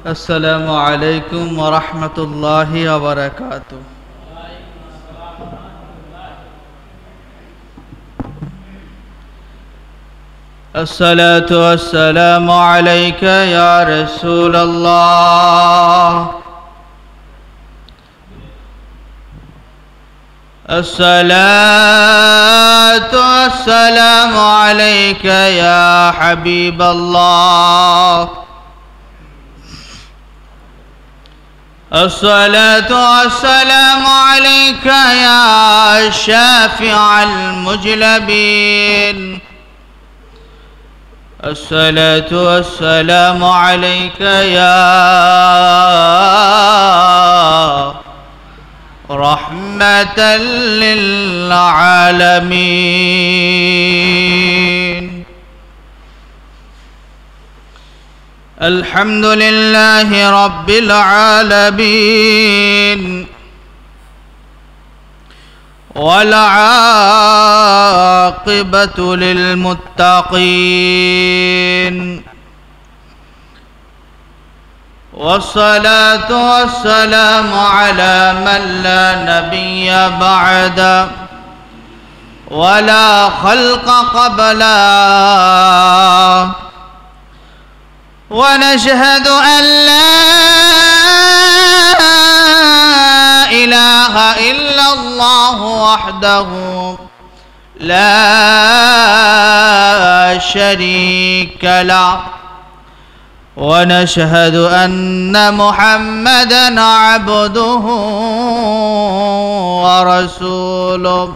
السلام عليكم ورحمة الله وبركاته. الصلاة والسلام عليك يا رسول الله. الصلاة والسلام عليك يا حبيب الله. الصلاة والسلام عليك يا شافع المجلبين. الصلاة والسلام عليك يا رحمة للعالمين. الحمد لله رب العالمين، والعاقبة للمتقين، والصلاة والسلام على من لا نبي بعد ولا خلق قبله، ونشهد أن لا إله إلا الله وحده لا شريك له، ونشهد أن محمدًا عبده ورسوله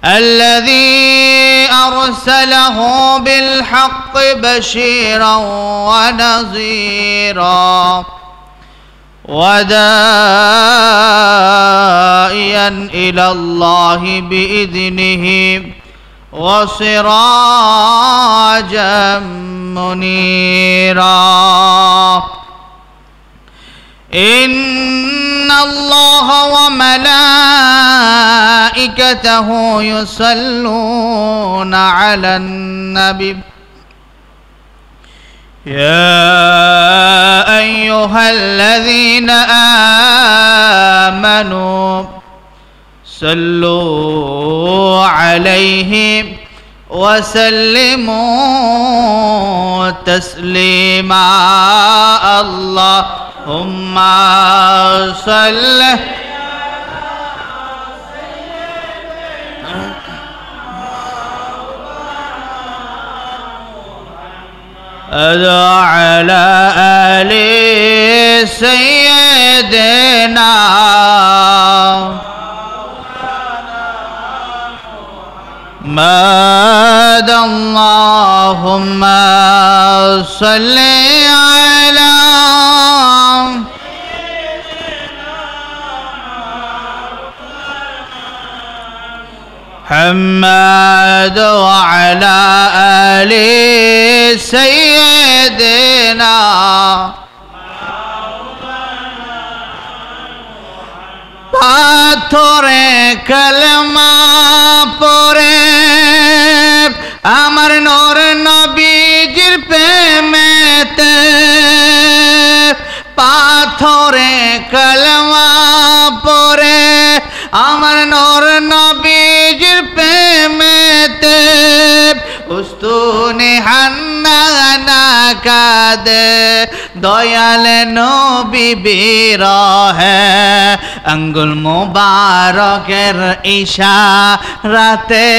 الذي أرسله بالحق بشيرا ونذيرا، وداعيا إلى الله بإذنه، وسراجا منيرا. إن الله وملائكته يصلون على النبي يا أيها الذين آمنوا صلوا عليه وسلموا تسليما. اللهم صل على آل سيدنا محمد. اللهم صل على محمد وعلى آل سيدنا. পাথরে কালেমা পড়ে আমার নূর নবীজির প্রেমেতে, পাথরে কালেমা পড়ে আমার নূর নবীজির প্রেমেতে, উস্তুনে হান্না কাঁদে দয়াল নবী বিরহে, আঙ্গুল মুবারকের ইশারাতে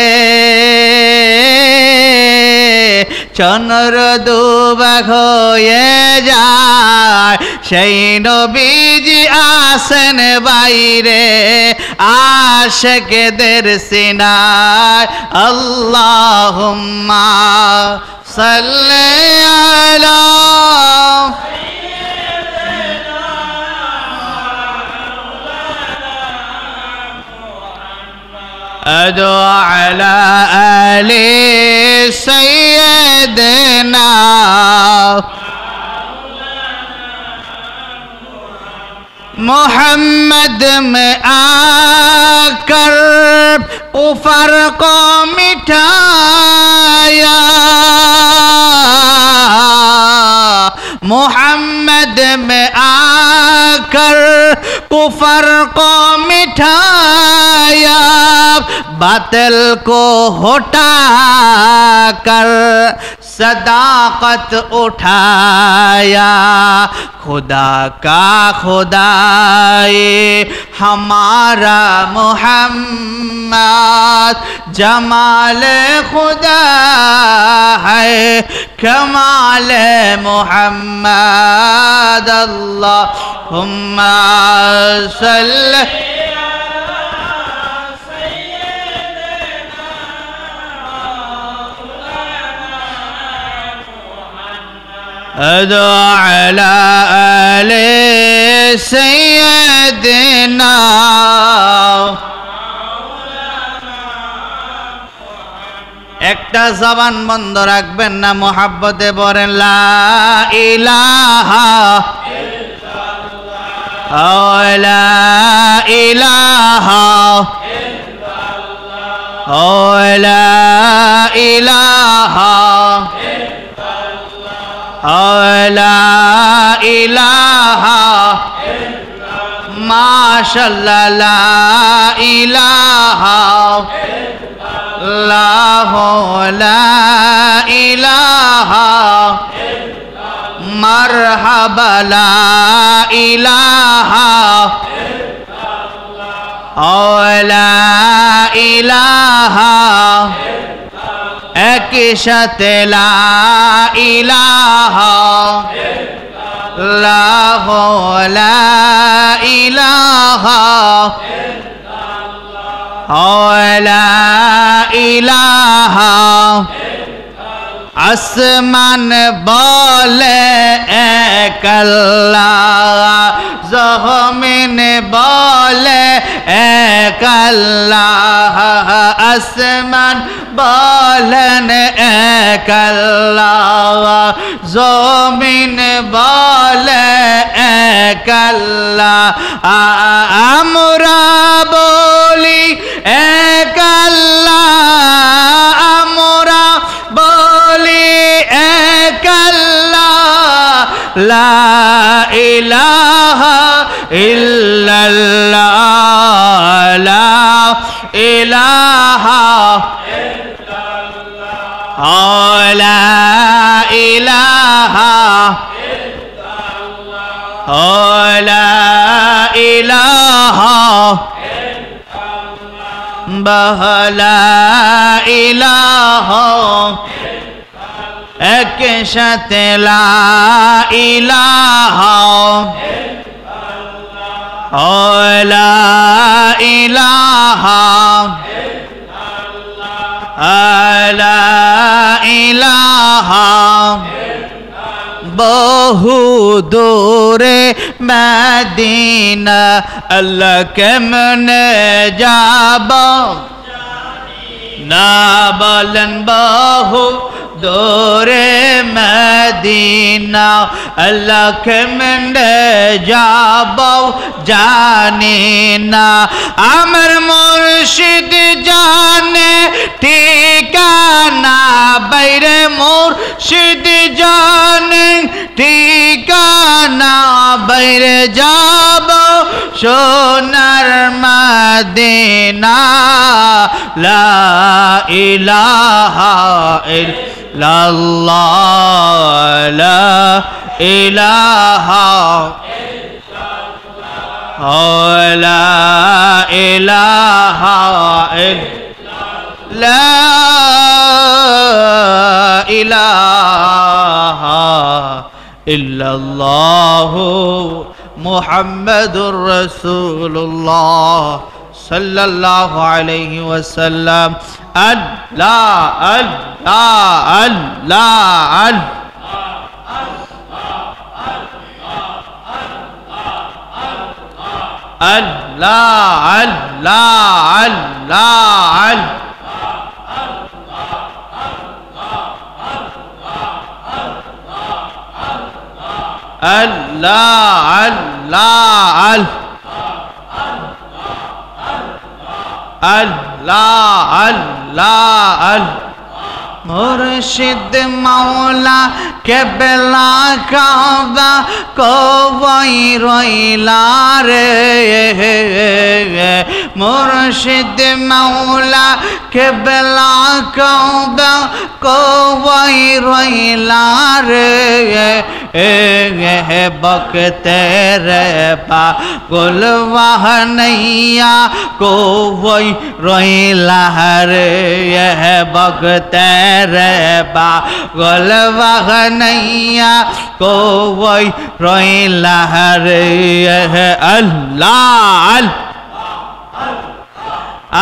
চন্দ্র দুবাগ হয়ে যায়, সেই নবীজি আসেন বাইরে আশিকদের সিনায়। আল্লাহুম্মা সাল্লি আলা وعلى آل سيدنا मोहम्मद में आकर कुफर को मिटाया, मोहम्मद में आकर कुफर को मिटाया, बातिल को हटा कर सदाकत उठाया। खुदा का खुदाए हमारा मोहम्मद, जमाल खुदा है कमाल मोहम्मद। अल्लाहुम्मा सल्ली अला आले सय्यदना। একটা জবান বন্ধ রাখবেন না, মোহাব্বতে বলেন লা ইলাহা ইল্লাল্লাহ, লা ইলাহা ইল্লাল্লাহ, লা ইলাহা লা ইলাহা মাশাআল্লাহ, লা ইলাহা লা ইলাহা মারহাবা, লা ইলাহা লা ইলাহা একই সাথে লা ইলাহা ইল্লাল্লাহ, লা ইলাহা লা ইলাহা। আসমান বলে এক আল্লাহ, জমিন বলে এক আল্লাহ, আসমান বলেন এক আল্লাহ, জমিন বলে এক আল্লাহ। আমরা বলি এক আল্লাহ, আমরা বলি এক আল্লাহ, লা ইলাহা ইল্লাল্লাহ, লা ইলাহা লা ইলাহা লা ইলাহা লা ইলাহা এক সাথে লা ইলাহা লা ইলাহা লা ইলাহা। বহু দূরে মদিনা আল্লাহ কেমনে যাব না বলেন, বহু দূরে মদিনা আল্লাহ কেমনে যাব জানি না। আমার মুর্শিদ জানে ঠিকানা, বাইরে মুর্শিদ জানে ঠিকানা, বাইরে যাব সোনার মদিনা। লা ইলাহা ইল্লাল্লাহ, লা ইলাহা লা ইলাহা লা ইলাহা ইল্লাল্লাহ মুহাম্মাদুর রাসূলুল্লাহ সাল্লাল্লাহু আলাইহি ওয়াসাল্লাম। আল্লাহ আল্লাহ আল্লাহ আল্লাহ আল্লাহ আল্লাহ আল্লাহ আল্লাহ আল্লাহ আল্লাহ আল্লাহ মুর্শিদ মাওলা কেবলা কাবা কই রইলা রে মুর্শিদ মাওলা কেবলা কাবা কই রইলা রে বকতে রে পাগল ওয়াহনইয়া কই রইলা রে বকতে রে পাগল ওয়াহনইয়া কই রইলা রে আল্লাহ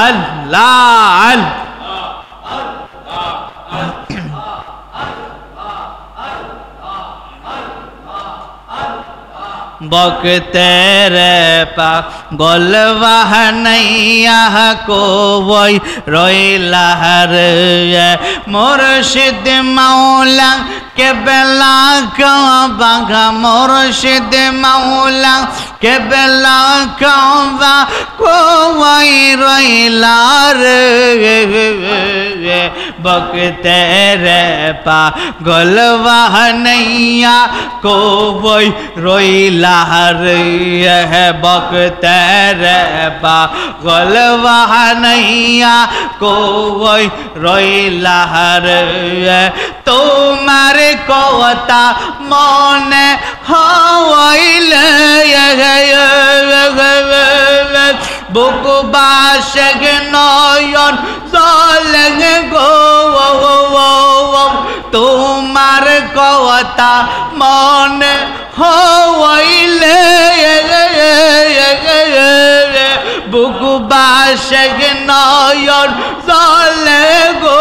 আল্লাহ বকতে রে পাগল ওয়াহনইয়া কই রইলা রে মুর্শিদ মাওলা কেবলা কাবা মুর্শিদ মাওলা কেবলা কাবা কই রইলা রে বকতে রে পাগল ওয়াহনইয়া কই রইলা রে বকতে রে পাগল ওয়াহনইয়া কই রইলা রে তোমার কথা মনে হইলে বুক বাসে নয়ন জলে গো তোমার কথা মনে হইলে বুক বাসে নয়ন জলে গো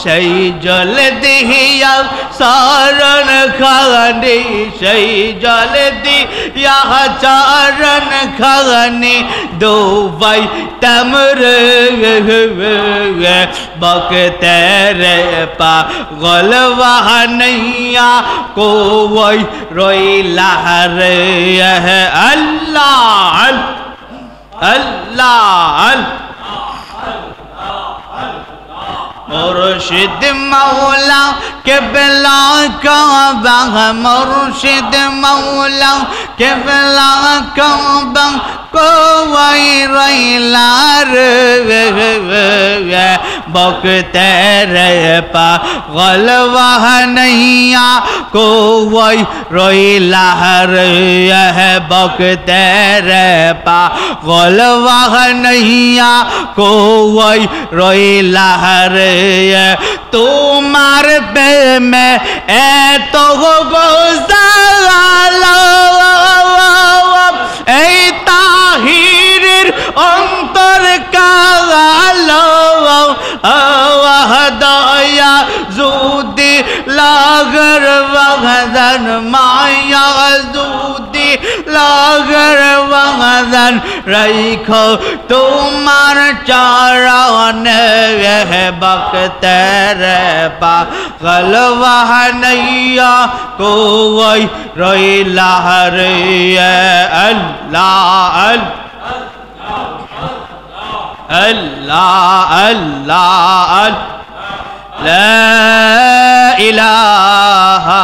সেই জল দিয়া শরণ খানি সেই জল দিয়া চরণ খানি দুবাই তমর বকতে রে পাগল ওয়াহনইয়া কই রইলা রে আল্লাহ আল্লাহ মুর্শিদ মাওলা কেবলা কাবা মুর্শিদ মাওলা কেবলা কাবা কই রইলা রে বকতে রে পাগল ওয়াহনইয়া কই রইলা রে বকতে রে পাগল ওয়াহনইয়া কই রইলা রে তোমার প্রেমে এত গোজালা এই তাহিরের অন্তর কালো দয়া যদি লাগর বাগান মায়া যদি লাগর বাগান রাইখো তোমার চরণে বকতে রে পাগল ওয়াহনইয়া কই রইলা রে আল্লাহ আল্লাহ আল্লাহ লা ইলাহা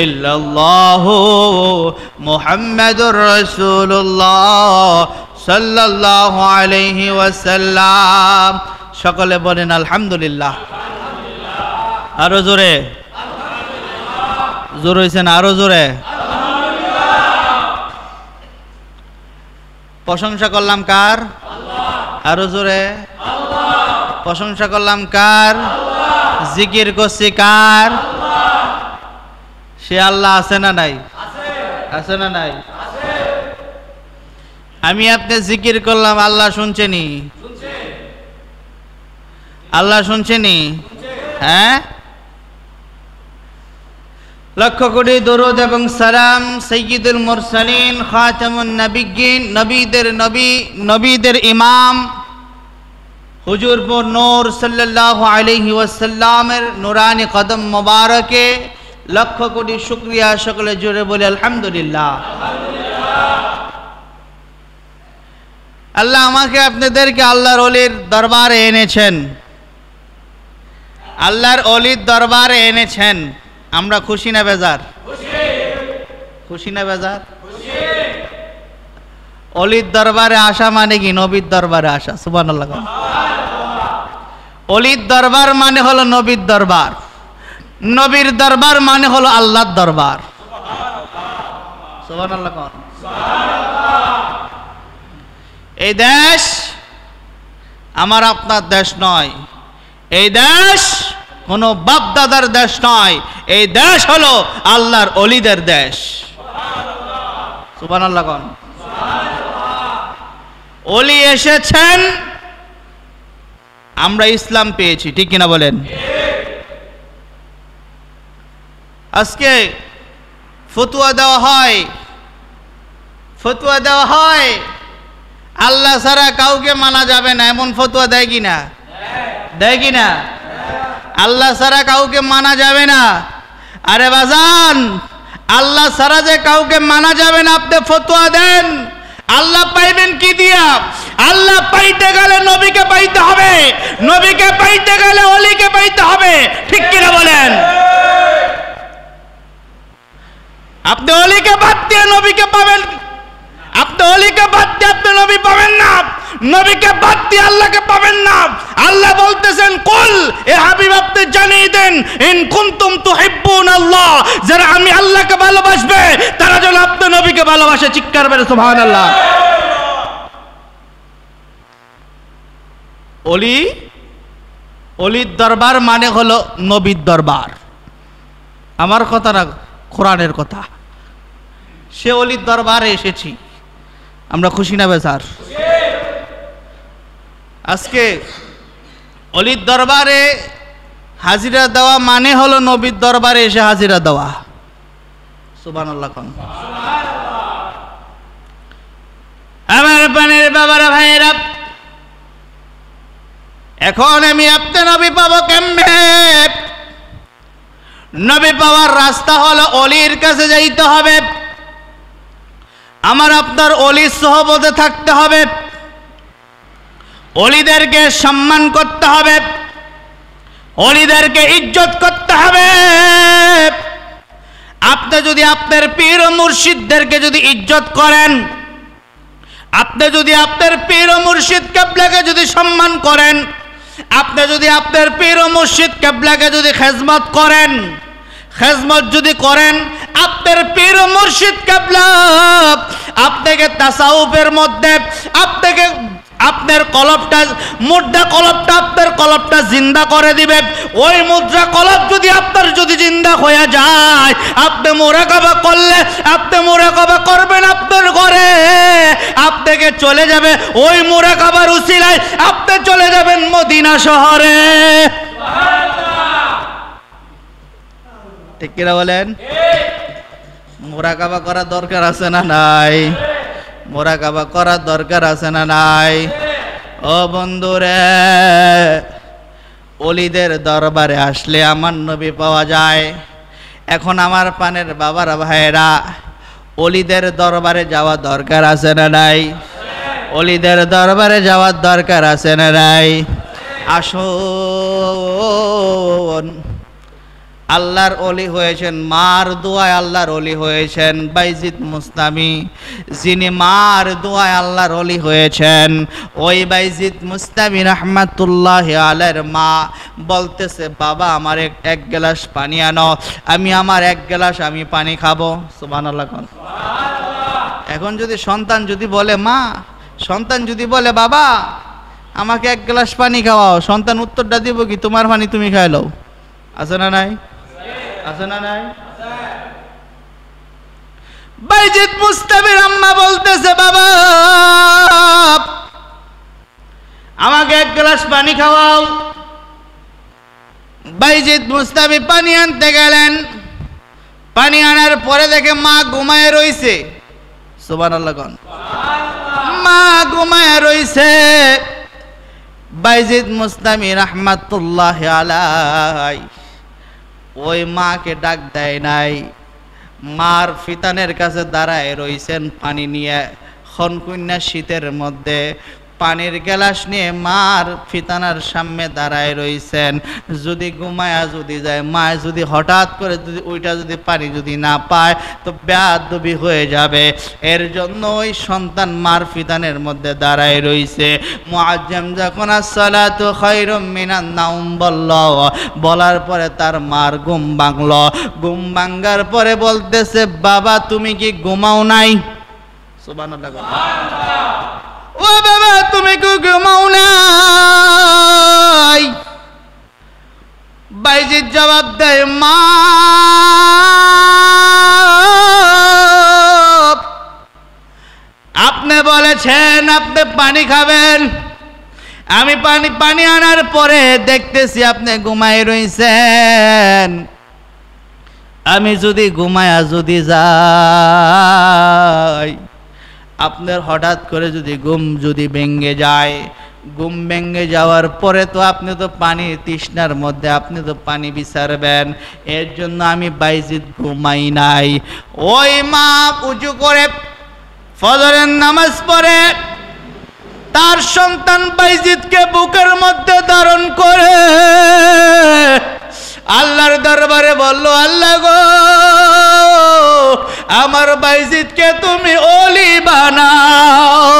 ইল্লাল্লাহ মুহাম্মাদুর রাসূলুল্লাহ সাল্লাল্লাহু আলাইহি ওয়াসাল্লাম। সকলে বলেন আলহামদুলিল্লাহ। আরো জোরে, জোর হয়েছে না? আরো জোরে। প্রশংসা করলাম কার? আরো জোরে। প্রশংসা করলাম কার? জিকির করছি কার? সে আল্লাহ আছে না নাই? আছে না নাই? আমি আপনি জিকির করলাম, আল্লাহ শুনছেনি? আল্লাহ শুনছেনি? হ্যাঁ। লক্ষ কোটি দরুদ এবং সালাম সাইয়্যিদুল মুরসালিন খাতামুন নবিয়্যিন, নবীদের নবী, নবীদের ইমাম হুজুর নূর সাল্লাল্লাহু আলাইহি ওয়াসাল্লামের নুরানি কদম মোবারকে লক্ষ কোটি শুকরিয়া, সকলে জোরে বলি আলহামদুলিল্লাহ। আল্লাহ আমাকে আপনাদেরকে আল্লাহর ওলির দরবারে এনেছেন, আল্লাহর ওলির দরবারে এনেছেন। আমরা খুশি না বেজার? খুশি না বেজার? ওলির দরবারে আসা মানে কি? নবীর দরবারে আসা। সুবহানাল্লাহ। ওলির দরবার মানে হলো নবীর দরবার, নবীর দরবার মানে হলো আল্লাহর দরবার। সুবহানাল্লাহ। এই দেশ আমার আপনার দেশ নয়, এই দেশ কোনো বাপ দাদার দেশ নয়, এই দেশ হলো আল্লাহর ওলিদের দেশ। সুবহানাল্লাহ। ওলি এসেছেন, আমরা ইসলাম পেয়েছি, ঠিক কিনা বলেন? আজকে ফতোয়া দেওয়া হয়, ফতোয়া দেওয়া হয় আল্লাহ ছাড়া কাউকে মানা যাবে না, এমন ফতোয়া দেয় কিনা? দেয় কিনা? আল্লাহ ছাড়া কাউকে মানা যাবে না। আরে বাজান, আল্লাহ ছাড়া যে কাউকে মানা যাবে না আপনি ফতোয়া দেন, আল্লাহ পাইবেন কি দিয়া? আল্লাহ পাইতে গেলে নবীকে পাইতে হবে, নবীকে পাইতে গেলে ওলিকে পাইতে হবে, ঠিক কিনা বলেন? আপনি ওলিকে বাদ দিয়ে নবীকে পাবেন, আপনি ওলিকে বাদ দিয়ে আপনি নবী পাবেন না, নবীকে বাদ দিয়ে আল্লাহকে পাবেন না। আল্লাহ বলতেছেন, কুল, এ হাবিব আপনি জানিয়ে দেন, ইন কুনতুম তুহিব্বুনাল্লাহ, যারা আমি আল্লাহকে ভালোবাসবে তারা যেন আপনি নবীকে ভালোবাসে। চিৎকার করে সুবহানাল্লাহ। ওলি, ওলির দরবার মানে হলো নবীর দরবার। আমার কথা না, কোরআনের কথা। সে ওলির দরবারে এসেছি, আমরা খুশি না বেজার? আজকে অলির দরবারে হাজিরা দেওয়া মানে হলো নবীর দরবারে এসে হাজিরা দেওয়া। সুবহানাল্লাহ। আমার পানের বাবারা, ভাইয়েরা, এখন আমি আপনি নবী পাবো কেমনে? নবী পাওয়ার রাস্তা হলো অলির কাছে যাইতে হবে, আমার আপনার অলির সোহবতে থাকতে হবে, অলিদেরকে সম্মান করতে হবে, অলিদেরকে ইজ্জত করতে হবে। আপনি যদি আপনার পীর ও মুর্শিদদেরকে যদি ইজ্জত করেন, আপনি যদি আপনার পীর ও মুর্শিদ কেবলাকে যদি সম্মান করেন, আপনি যদি আপনার পীর ও মুর্শিদ কেবলাকে যদি খেজমত করেন, খেজমত যদি করেন, আপনার পীর ও মুর্শিদ কেবলা আপনাকে তাসাউফের মধ্যে আপনাকে আপনার কলবটা, মুদ্রা কলবটা, আপনার কলবটা জিন্দা করে দিবে। ওই মুদ্রা কলব যদি আপনার যদি জিন্দা হয়ে যায়, আপনি মুরাকাবা করলে, আপনি মুরাকাবা করবেন আপনার ঘরে, আপনাকে চলে যাবে ওই মুরাকাবার উসিলায় আপনি চলে যাবেন মদিনা শহরে। ঠিক কিনা বলেন? মুরাকাবা করার দরকার আছে না নাই? মুরাকাবা করার দরকার আছে না নাই? ও বন্ধুরে, ওলিদের দরবারে আসলে আমার নবী পাওয়া যায়। এখন আমার পানের বাবারা, ভাইয়েরা, ওলিদের দরবারে যাওয়া দরকার আছে না নাই? ওলিদের দরবারে যাওয়ার দরকার আছে না নাই? আসুন, আল্লাহর ওলি হয়েছেন, মার দোয়ায় আল্লাহর ওলি হয়েছেন বাইজিদ মুস্তামি, যিনি মার দোয়ায় আল্লাহর ওলি হয়েছেন। ওই বাইজিদ মুস্তামি রাহমাতুল্লাহি আলাইহির মা বলতেছে, বাবা আমার এক গ্লাস পানি আনো, আমি আমার এক গ্লাস আমি পানি খাবো। সুবহানাল্লাহ। এখন যদি সন্তান যদি বলে, মা, সন্তান যদি বলে, বাবা আমাকে এক গ্লাস পানি খাওয়াও, সন্তান উত্তরটা দিব কি, তোমার পানি তুমি খাই লও। আছে না নাই? আছে না নাই? বাইজিদ মুস্তামির আম্মা বলতেছে, বাবা আমাকে এক গ্লাস পানি খাওয়াও। বাইজিদ মুস্তামি পানি আনতে গেলেন, পানি আনার পরে দেখে মা ঘুমায় রইছে। সুবহানাল্লাহ। মা ঘুমায় রইছে। বাইজিদ মুস্তামি রাহমাতুল্লাহি আলাইহি ওই মাকে ডাক দেয় নাই, মার ফিতানের কাছে দাঁড়ায় রইছেন পানি নিয়ে। খনকুন্যা শীতের মধ্যে পানির গ্লাস নিয়ে মার ফিতানার সামনে দাঁড়ায় রইছেন। যদি ঘুমায়া যদি যায়, মা যদি হঠাৎ করে যদি ওইটা যদি পানি যদি না পায় তো বেয়াদবি হয়ে যাবে। এর জন্য ওই সন্তান মার ফিতানের মধ্যে দাঁড়ায় রইছে। মুআজ্জিম যখন আসসালাতু খায়রুম মিনান নাওম বলল, বলার পরে তার মার ঘুম ভাঙল। ঘুম ভাঙার পরে বলতেছে, বাবা তুমি কি ঘুমাও নাই? সুবহানাল্লাহ। ও বাবা তুমি কি ঘুমাও নাই? বাইজিদ জবাব দেয়, মা আপনি বলেছেন আপনি পানি খাবেন, আমি পানি আনার পরে দেখতেছি আপনি ঘুমায় রইছেন। আমি যদি ঘুমায়া যদি যাই, আপনার হঠাৎ করে যদি ঘুম যদি ভেঙে যায়, ঘুম ভেঙে যাওয়ার পরে তো আপনি তো পানি তৃষ্ণার মধ্যে আপনি তো পানি বিচারবেন। এর জন্য আমি বাইজিদ ঘুমাই নাই। ওই মা উঁচু করে ফজরের নামাজ পড়ে তার সন্তান বাইজিদকে বুকের মধ্যে ধারণ করে আল্লাহর দরবারে বলল, আল্লাহ গো আমার বাইজিদকে তুমি ওলি বানাও,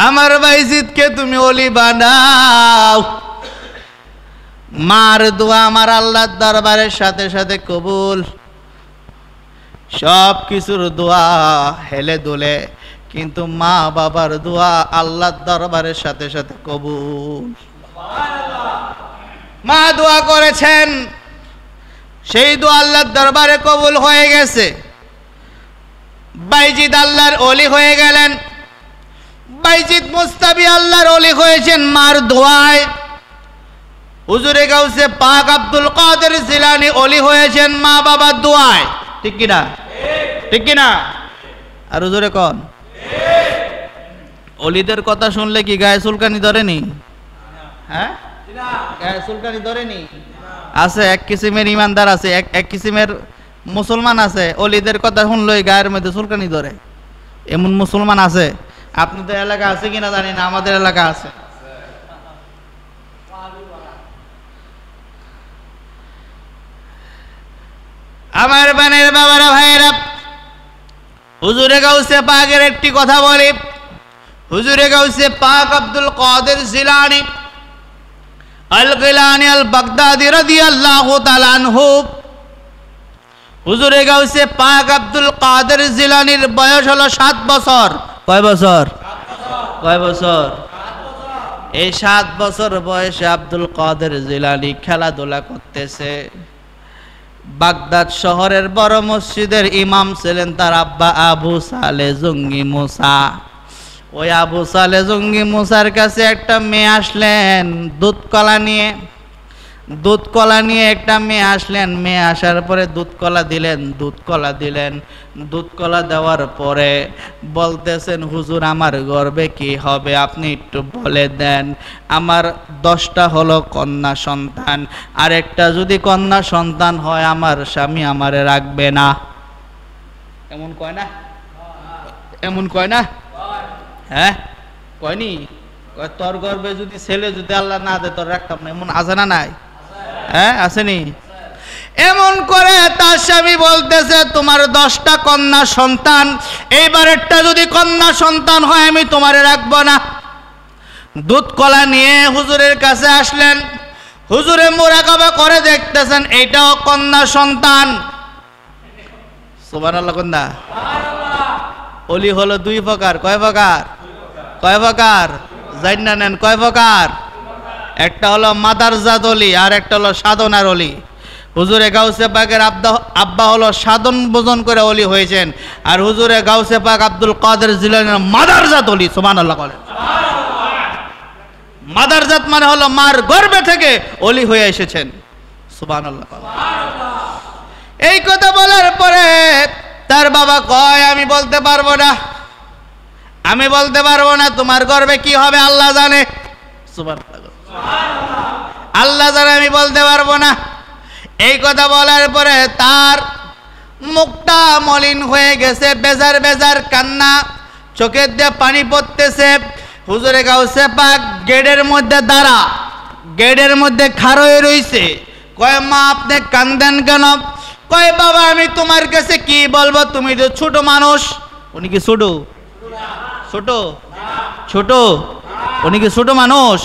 আমার বাইজিদকে তুমি ওলি বানাও। মার দোয়া আমার আল্লাহর দরবারের সাথে সাথে কবুল। সব কিছুর দোয়া হেলে দুলে, কিন্তু মা বাবার দোয়া আল্লাহর দরবারের সাথে সাথে কবুল। মা দোয়া করেছেন, সেই দোয়া আল্লাহর দরবারে কবুল হয়ে গেছে। বাইজিদ আল্লাহর ওলি হয়ে গেলেন। বাইজিদ মুস্তাবি আল্লাহর ওলি হয়েছেন মার দোয়ায়। হুজুরে গাউসে পাক আব্দুল কাদের জিলানী ওলি হয়েছেন মা বাবার দোয়ায়। ঠিক কিনা? ঠিক কিনা? আর হুজুরে কোন ওলিদের কথা শুনলে কি গায়ে চুলকানি ধরেনি? হ্যাঁ, গায়ে চুলকানি ধরেনি? আছে এক কিসিমের ইমানদার আছে, এক কিসিমের মুসলমান আছে, ওলিদের কথা শুনলেই গায়ের মধ্যে চুলকানি ধরে। এমন মুসলমান আছে। আপনাদের এলাকা আছে কিনা জানি না, আমাদের এলাকা আছে। আমার বানের বাবারা ভাইয়েরা, হুজুরে গাউসে পাকের একটি কথা বলি। হুজুরে গাউসে পাক আব্দুল কাদের জিলানী আল গিলানী আল বাগদাদি রাদিয়াল্লাহু তাআলা আনহু, হুজুরে গাউসে পাক আব্দুল কাদের জিলানীর বয়স হলো 7 বছর। কয় বছর? কয় বছর? এই 7 বছর বয়সে আব্দুল কাদের জিলানী খেলাধুলা করতেছে। বাগদাদ শহরের বড় মসজিদের ইমাম ছিলেন তার আব্বা আবু সালেহ জঙ্গি মুসা। ওই আবু সালেহ জঙ্গি মুসার কাছে একটা মেয়ে আসলেন দুধ কলা নিয়ে। দুধ কলা নিয়ে একটা মেয়ে আসলেন। মেয়ে আসার পরে দুধ কলা দিলেন। দুধ কলা দেওয়ার পরে বলতেছেন, হুজুর আমার গর্বে কি হবে আপনি একটু বলে দেন। আমার 10টা হলো কন্যা সন্তান, আর একটা যদি কন্যা সন্তান হয় আমার স্বামী আমারে রাখবে না। এমন কয় না? এমন কয় না? হ্যাঁ কয়নি? কয় তোর গর্বে যদি ছেলে যদি আল্লাহ না দেয় তোর রাখতাম না। এমন আছে না নাই? হ্যাঁ আসেনি? এমন করে তার স্বামী বলতেছে, তোমার 10টা কন্যা সন্তান, এইবার একটা যদি কন্যা সন্তান হয় আমি তোমারে রাখবো না। দুধ কলা নিয়ে হুজুরের কাছে আসলেন। হুজুরে মুরাকাবা করে দেখতেছেন এইটাও কন্যা সন্তান। সুবহানাল্লাহ। কন্যা ওলি হলো 2 প্রকার। কয় প্রকার? কয় প্রকার? জান্না নেন কয় প্রকার? একটা হলো মাদারজাত ওলি, আর একটা হলো সাধনার ওলি। হুজুরে গাউসে পাকের আব্বা হলো সাধন ভোজন করে ওলি হয়েছেন, আর হুজুরে গাউসে পাক আব্দুল কাদের জিলানীর মাদারজাত ওলি। সুবহানাল্লাহ বলেন। মাদারজাত মানে হলো মার গর্ভে থেকে ওলি হয়ে এসেছেন। সুবহানাল্লাহ। এই কথা বলার পরে তার বাবা কয়, আমি বলতে পারবো না, আমি বলতে পারবো না, তোমার গর্ভে কি হবে আল্লাহ জানে। সুবহানাল্লাহ। আল্লাহ ছাড়া আমি বলতে পারবো না। এই কথা বলার পরে তার মুখটা মলিন হয়ে গেছে, বেজার বেজার কান্না, চোখের দিয়ে পানি পড়তেছে। হুজুরে গাউসে পাক গেটের মধ্যে দাঁড়া, গেটের মধ্যে খাড়া হয়ে রইছে। কয় মা আপনি কান্দেন কেন? কয় বাবা আমি তোমার কাছে কি বলবো, তুমি তো ছোট মানুষ। উনি কি ছোট? ছোট ছোট উনি কি ছোট মানুষ?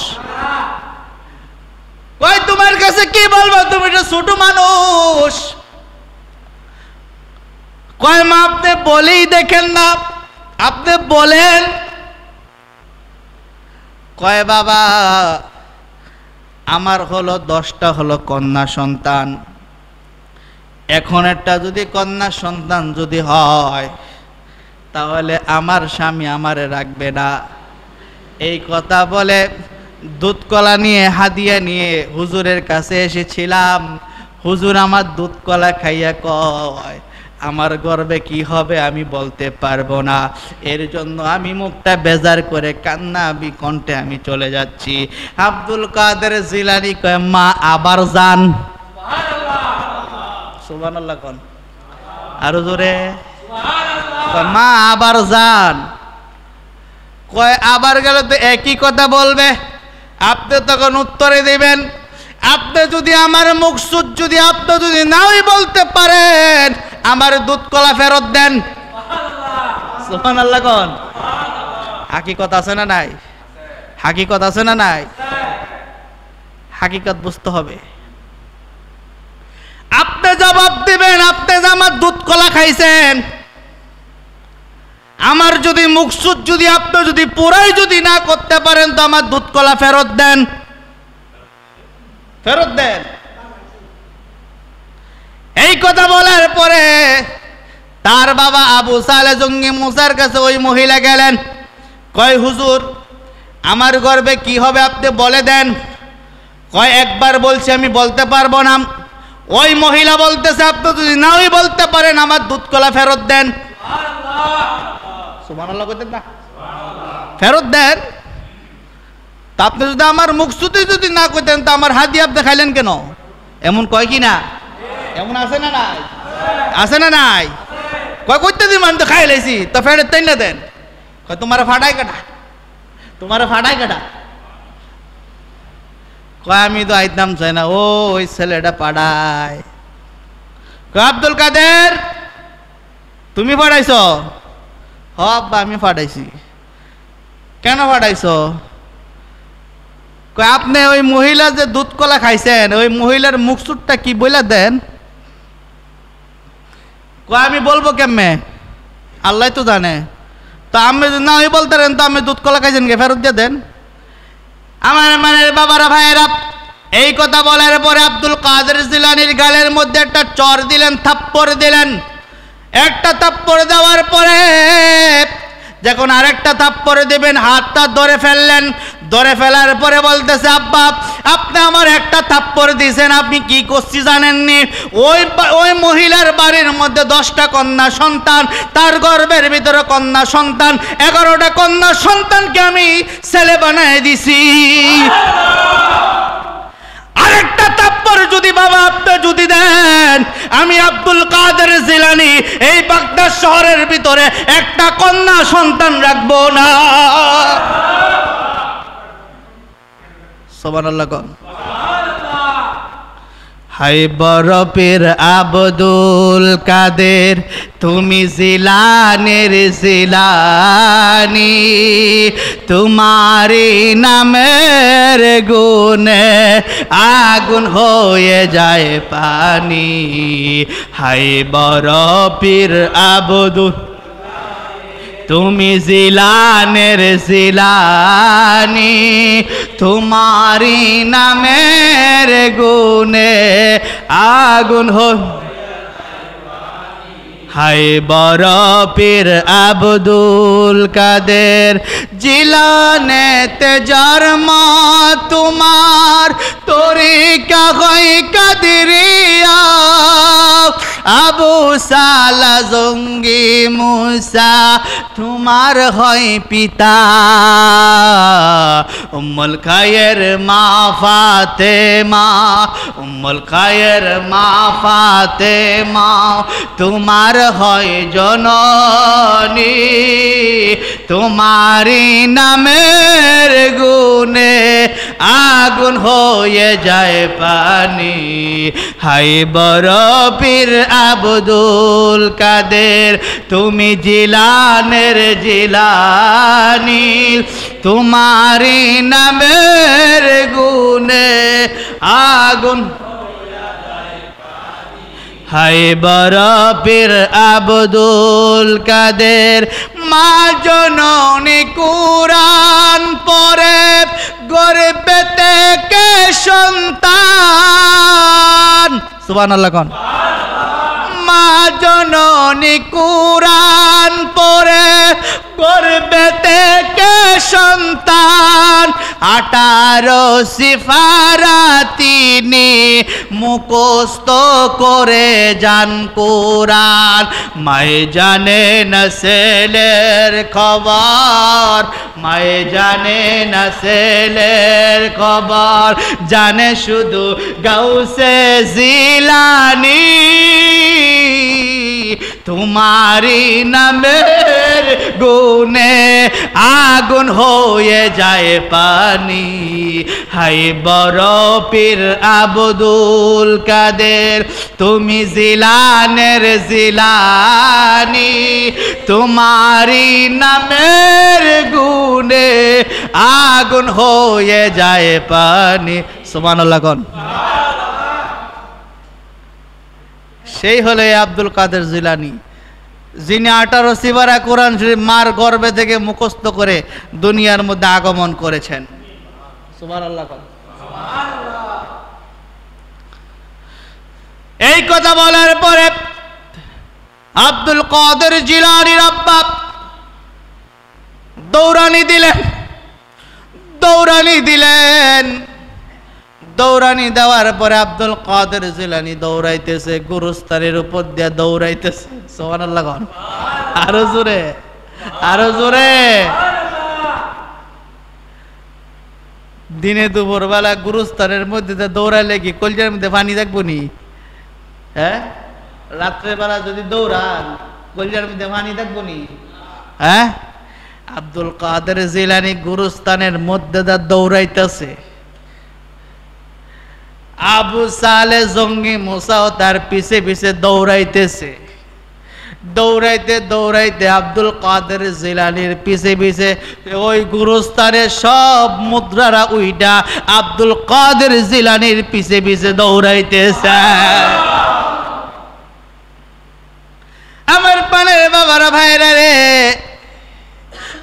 কয় তোমার কাছে কি বলবো, তুমি তো ছোট মানুষ। কয় মা আপনি বলেই দেখেন না, আপনি বলেন। কয় বাবা আমার হলো 10টা হলো কন্যা সন্তান, এখন একটা যদি কন্যা সন্তান যদি হয় তাহলে আমার স্বামী আমারে রাখবে না। এই কথা বলে দুধ কলা নিয়ে হাদিয়া নিয়ে হুজুরের কাছে এসেছিলাম। হুজুর আমার দুধ কলা খাইয়া কয় আমার গর্বে কি হবে আমি বলতে পারবো না, এর জন্য আমি মুখটা বেজার করে কান্না বিকণ্ঠে আমি চলে যাচ্ছি। আব্দুল কাদের জিলানী কয় মা আবার যান। সুবহানাল্লাহ কোন আরো জোরে। মা আবার যান। কয় আবার গেলে তো একই কথা বলবে, আপনি তখন উত্তরে দিবেন আপনি যদি আমার মুকসুদ যদি আপনি যদি নাই বলতে পারেন আমার দুধ কলা ফেরত দেন। সুবহানাল্লাহ কোন। হাকিকত আছে না নাই? হাকিকত আছে না নাই? হাকিকত বুঝতে হবে। আপনি জবাব দিবেন আপনি যে আমার দুধ কলা খাইছেন, আমার যদি মুকসুদ যদি আপনি যদি পুরাই যদি না করতে পারেন তো আমার দুধ কলা ফেরত দেন, ফেরত দেন। এই কথা বলার পরে তার বাবা আবু সালেহ জঙ্গি মুসার কাছে ওই মহিলা গেলেন। কয় হুজুর আমার গর্বে কি হবে আপনি বলে দেন। কয় একবার বলছি আমি বলতে পারবো না। ওই মহিলা বলতেছে আপনি যদি নাই বলতে পারেন আমার দুধ কলা ফেরত দেন। সুবহানাল্লাহ কইতেন না? ফেরত দেন। তা আপনি যদি আমার মুকসুদি যদি না কইতেন তা আমার হাত দিয়ে আপনি খাইলেন কেন? এমন কয় কি না? এমন আছে না নাই? আছে না নাই? কয় কইতে দিন আমি তো খাই লাইছি তো ফেরত তাই না দেন। কয় তোমার ফাটাই কাটা, তোমার ফাটাই কাটা। কয় আমি তো আইতাম চাই না, ও ওই ছেলেটা পাড়ায়। কয় আব্দুল কাদের তুমি পাঠাইছ? হ আব্বা আমি পাঠাইছি। কেন পাঠাইছ? কয় আপনি ওই মহিলা যে দুধ কলা খাইছেন ওই মহিলার মুখচুটটা কি বইলা দেন। কয় আমি বলবো কেমনে, আল্লাহ তো জানে। তো আমি যদি না ওই বলতেন তো আমি দুধ কলা খাইছেন কে ফেরত দিয়ে দেন। আমার মানে বাবারা ভাইয়েরা এই কথা বলার পরে আব্দুল কাদের জিলানীর গালের মধ্যে একটা চর দিলেন, থাপ্পড় দিলেন। একটা থাপ্পড় দেওয়ার পরে যখন আরেকটা থাপ্পড় দিবেন হাতটা ধরে ফেললেন। ধরে ফেলার পরে বলতেছে আব্বা আপনি আমার একটা থাপ্পড় দিয়েছেন, আপনি কি করছি জানেননি? ওই মহিলার বাড়ির মধ্যে 10টা কন্যা সন্তান, তার গর্ভের ভিতরে কন্যা সন্তান, 11টা কন্যা সন্তানকে আমি ছেলে বানায় দিছি। আরেকটা থাপ্পড় যদি বাবা আপনি যদি দেন আমি আব্দুল কাদের জিলানী এই বাগদাদ শহরের ভিতরে একটা কন্যা সন্তান রাখবো না। সুবহানাল্লাহ কোন। হাই বরফের আব্দুল কাদের তুমি জিলানের জিলানি, তোমারি নামের গুণে আগুন হয়ে যায় পানি। হাই বরফের আব্দুল তুমি জিলানের জিলানি, তোমারি নামের গুণে আগুন হাই বরফের আব্দুল কাদের জিলানেতে জন্ম তোমার, তরিকা হয় কাদেরিয়া। আবু সালা সঙ্গী মুসা তোমার হয় পিতা, উম্মুল খায়ের মা ফাতেমা, উম্মুল খায়ের মা ফাতেমা তোমার হয় জননী, তোমারি নামের গুণে আগুন হয়ে যায় পানি। হাই বড় পীর আব্দুল কাদের তুমি জিলানের জিলানি, তোমারি নামের গুণে আগুন। হাই বড় পীর আব্দুল কাদের মা জননী কুরআন পড়ে গর্বে থেকে সন্তান, সুবহানাল্লাহ কোন। মা জননী কুরআন পড়ে গর্বে থেকে সন্তান, 18 সিফারা তিনি মুখস্থ করে যান কুরআন। মায়ে জানে না ছেলের খবর, মায়ে জানে না ছেলের খবর, জানে শুধু গাউসে জিলানি, তোমারি নামের গুণে আগুন হয়ে যায় পানি। হাই বড় পীর আব্দুল কাদের তুমি জিলানের জিলানি, তোমারি নামের গুণে আগুন হয়ে যায় পানি। সুবহানাল্লাহ কোন। সেই হলো আব্দুল কাদের জিলানী, যিনি 18 সিফারা কোরআন শরীফ মার গর্ভে থেকে মুখস্থ করে দুনিয়ার মধ্যে আগমন করেছেন। সুবহানাল্লাহ। এই কথা বলার পরে আব্দুল কাদের জিলানীর আব্বা দৌড়ানি দিলেন, দৌড়ানি দিলেন। দৌড়ানি দেওয়ার পরে আব্দুল কাদের জিলানী দৌড়াইতেছে, গুরুস্থানের উপর দিয়ে দৌড়াইতেছে। সুবহানাল্লাহ। আরো জোরে, আরো জোরে। দিনে দুপুর বেলা গুরুস্থানের মধ্যে দৌড়াইলে কি কলজার মধ্যে পানি দেখবো নি? হ্যাঁ, রাত্রে বেলা যদি দৌড়ান কলজার মধ্যে পানি দেখবো নি? হ্যাঁ, আব্দুল কাদের জিলানী গুরুস্থানের মধ্যে দৌড়াইতেছে। আবু সালে জঙ্গি মুসাও তার পিছে পিছে দৌড়াইতেছে। দৌড়াইতে দৌড়াইতে আব্দুল কাদের জিলানীর পিছে পিছে ওই গুরুস্থানের সব মুদ্রারা উইটা আব্দুল কাদের জিলানীর পিছে পিছে দৌড়াইতেছে। আমার পানের বাবারা ভাইরা রে,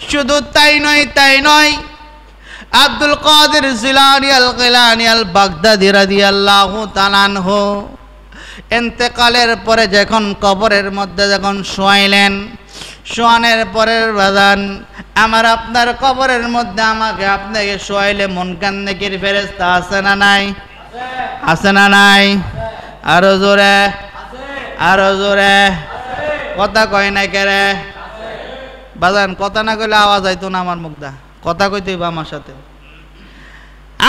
শুধু তাই নয়, তাই নয়, আব্দুল কাদের জিলানী আল গিলানী আল বাগদাদি রাদিয়াল্লাহু তাআলা আনহু ইন্তেকালের পরে যখন কবরের মধ্যে যখন শোয়াইলেন, শোয়ানোর পরের বাদান আমার আপনার কবরের মধ্যে আমাকে আপনাকে শোয়াইলে মুনকার নেকির ফেরেশতা আছে না নাই? আছে না নাই? আরো জোরে, আরো জোরে। কথা কয় না কেরে বাদান? কথা না কইলে আওয়াজ আইতো না আমার মুখদা। কথা কইতে হইব আমার সাথে।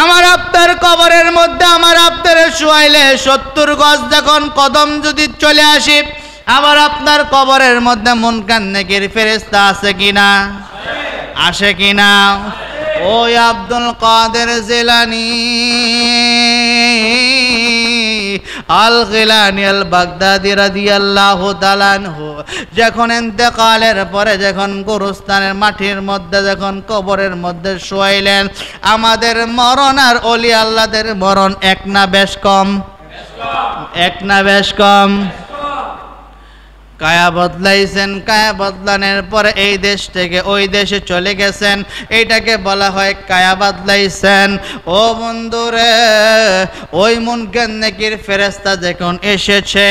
আমার আপনার কবরের মধ্যে আমার আপনার শুয়াইলে 70 গজ যখন কদম যদি চলে আসে, আমার আপনার কবরের মধ্যে মুনকার নেকির ফেরেশতা আছে কিনা? আসে কিনা? ওই আব্দুল কাদের জিলানী আল গিলানী আল বাগদাদি রাদিয়াল্লাহু তাআলা আনহু যখন ইন্তেকালের পরে যখন গোরস্থানের মাটির মধ্যে যখন কবরের মধ্যে শোয়াইলেন, আমাদের মরণ আর ওলি আল্লাহদের মরণ এক না বেশ কম? এক না বেশ কম? কায়া বদলাইছেন, কায়া বদলানোর পরে এই দেশ থেকে ওই দেশে চলে গেছেন, এইটাকে বলা হয় কায়া বদলাইছেন। ও বন্ধুরে, ওই মুনকার নেকির ফেরেশতা যখন এসেছে,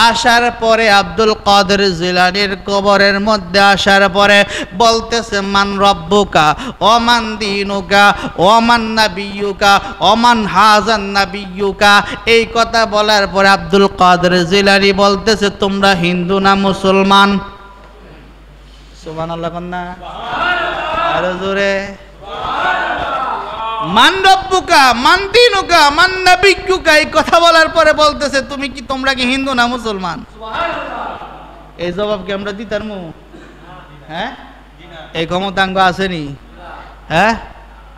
আসার পরে আব্দুল কাদের জিলানীর কবরের মধ্যে আসার পরে বলতেছে মান রব্বুকা ওমান দিনুকা ওমান নাবিয়ুকা ওমান হাজান নাবিয়ুকা। এই কথা বলার পরে আব্দুল কাদের জিলানী বলতেছে তোমরা হিন্দু না মুসলমান? সুবহানাল্লাহ কন্যা আরো জোরে মান রব্বুকা মান দীনুকা মান নাবিয়্যুকা এই কথা বলার পরে বলতেছে তোমরা কি হিন্দু না মুসলমান? এই জবাব কি আমরা দিতাম? হ্যাঁ, এই ক্ষমতাঙ্গ আসেনি? হ্যাঁ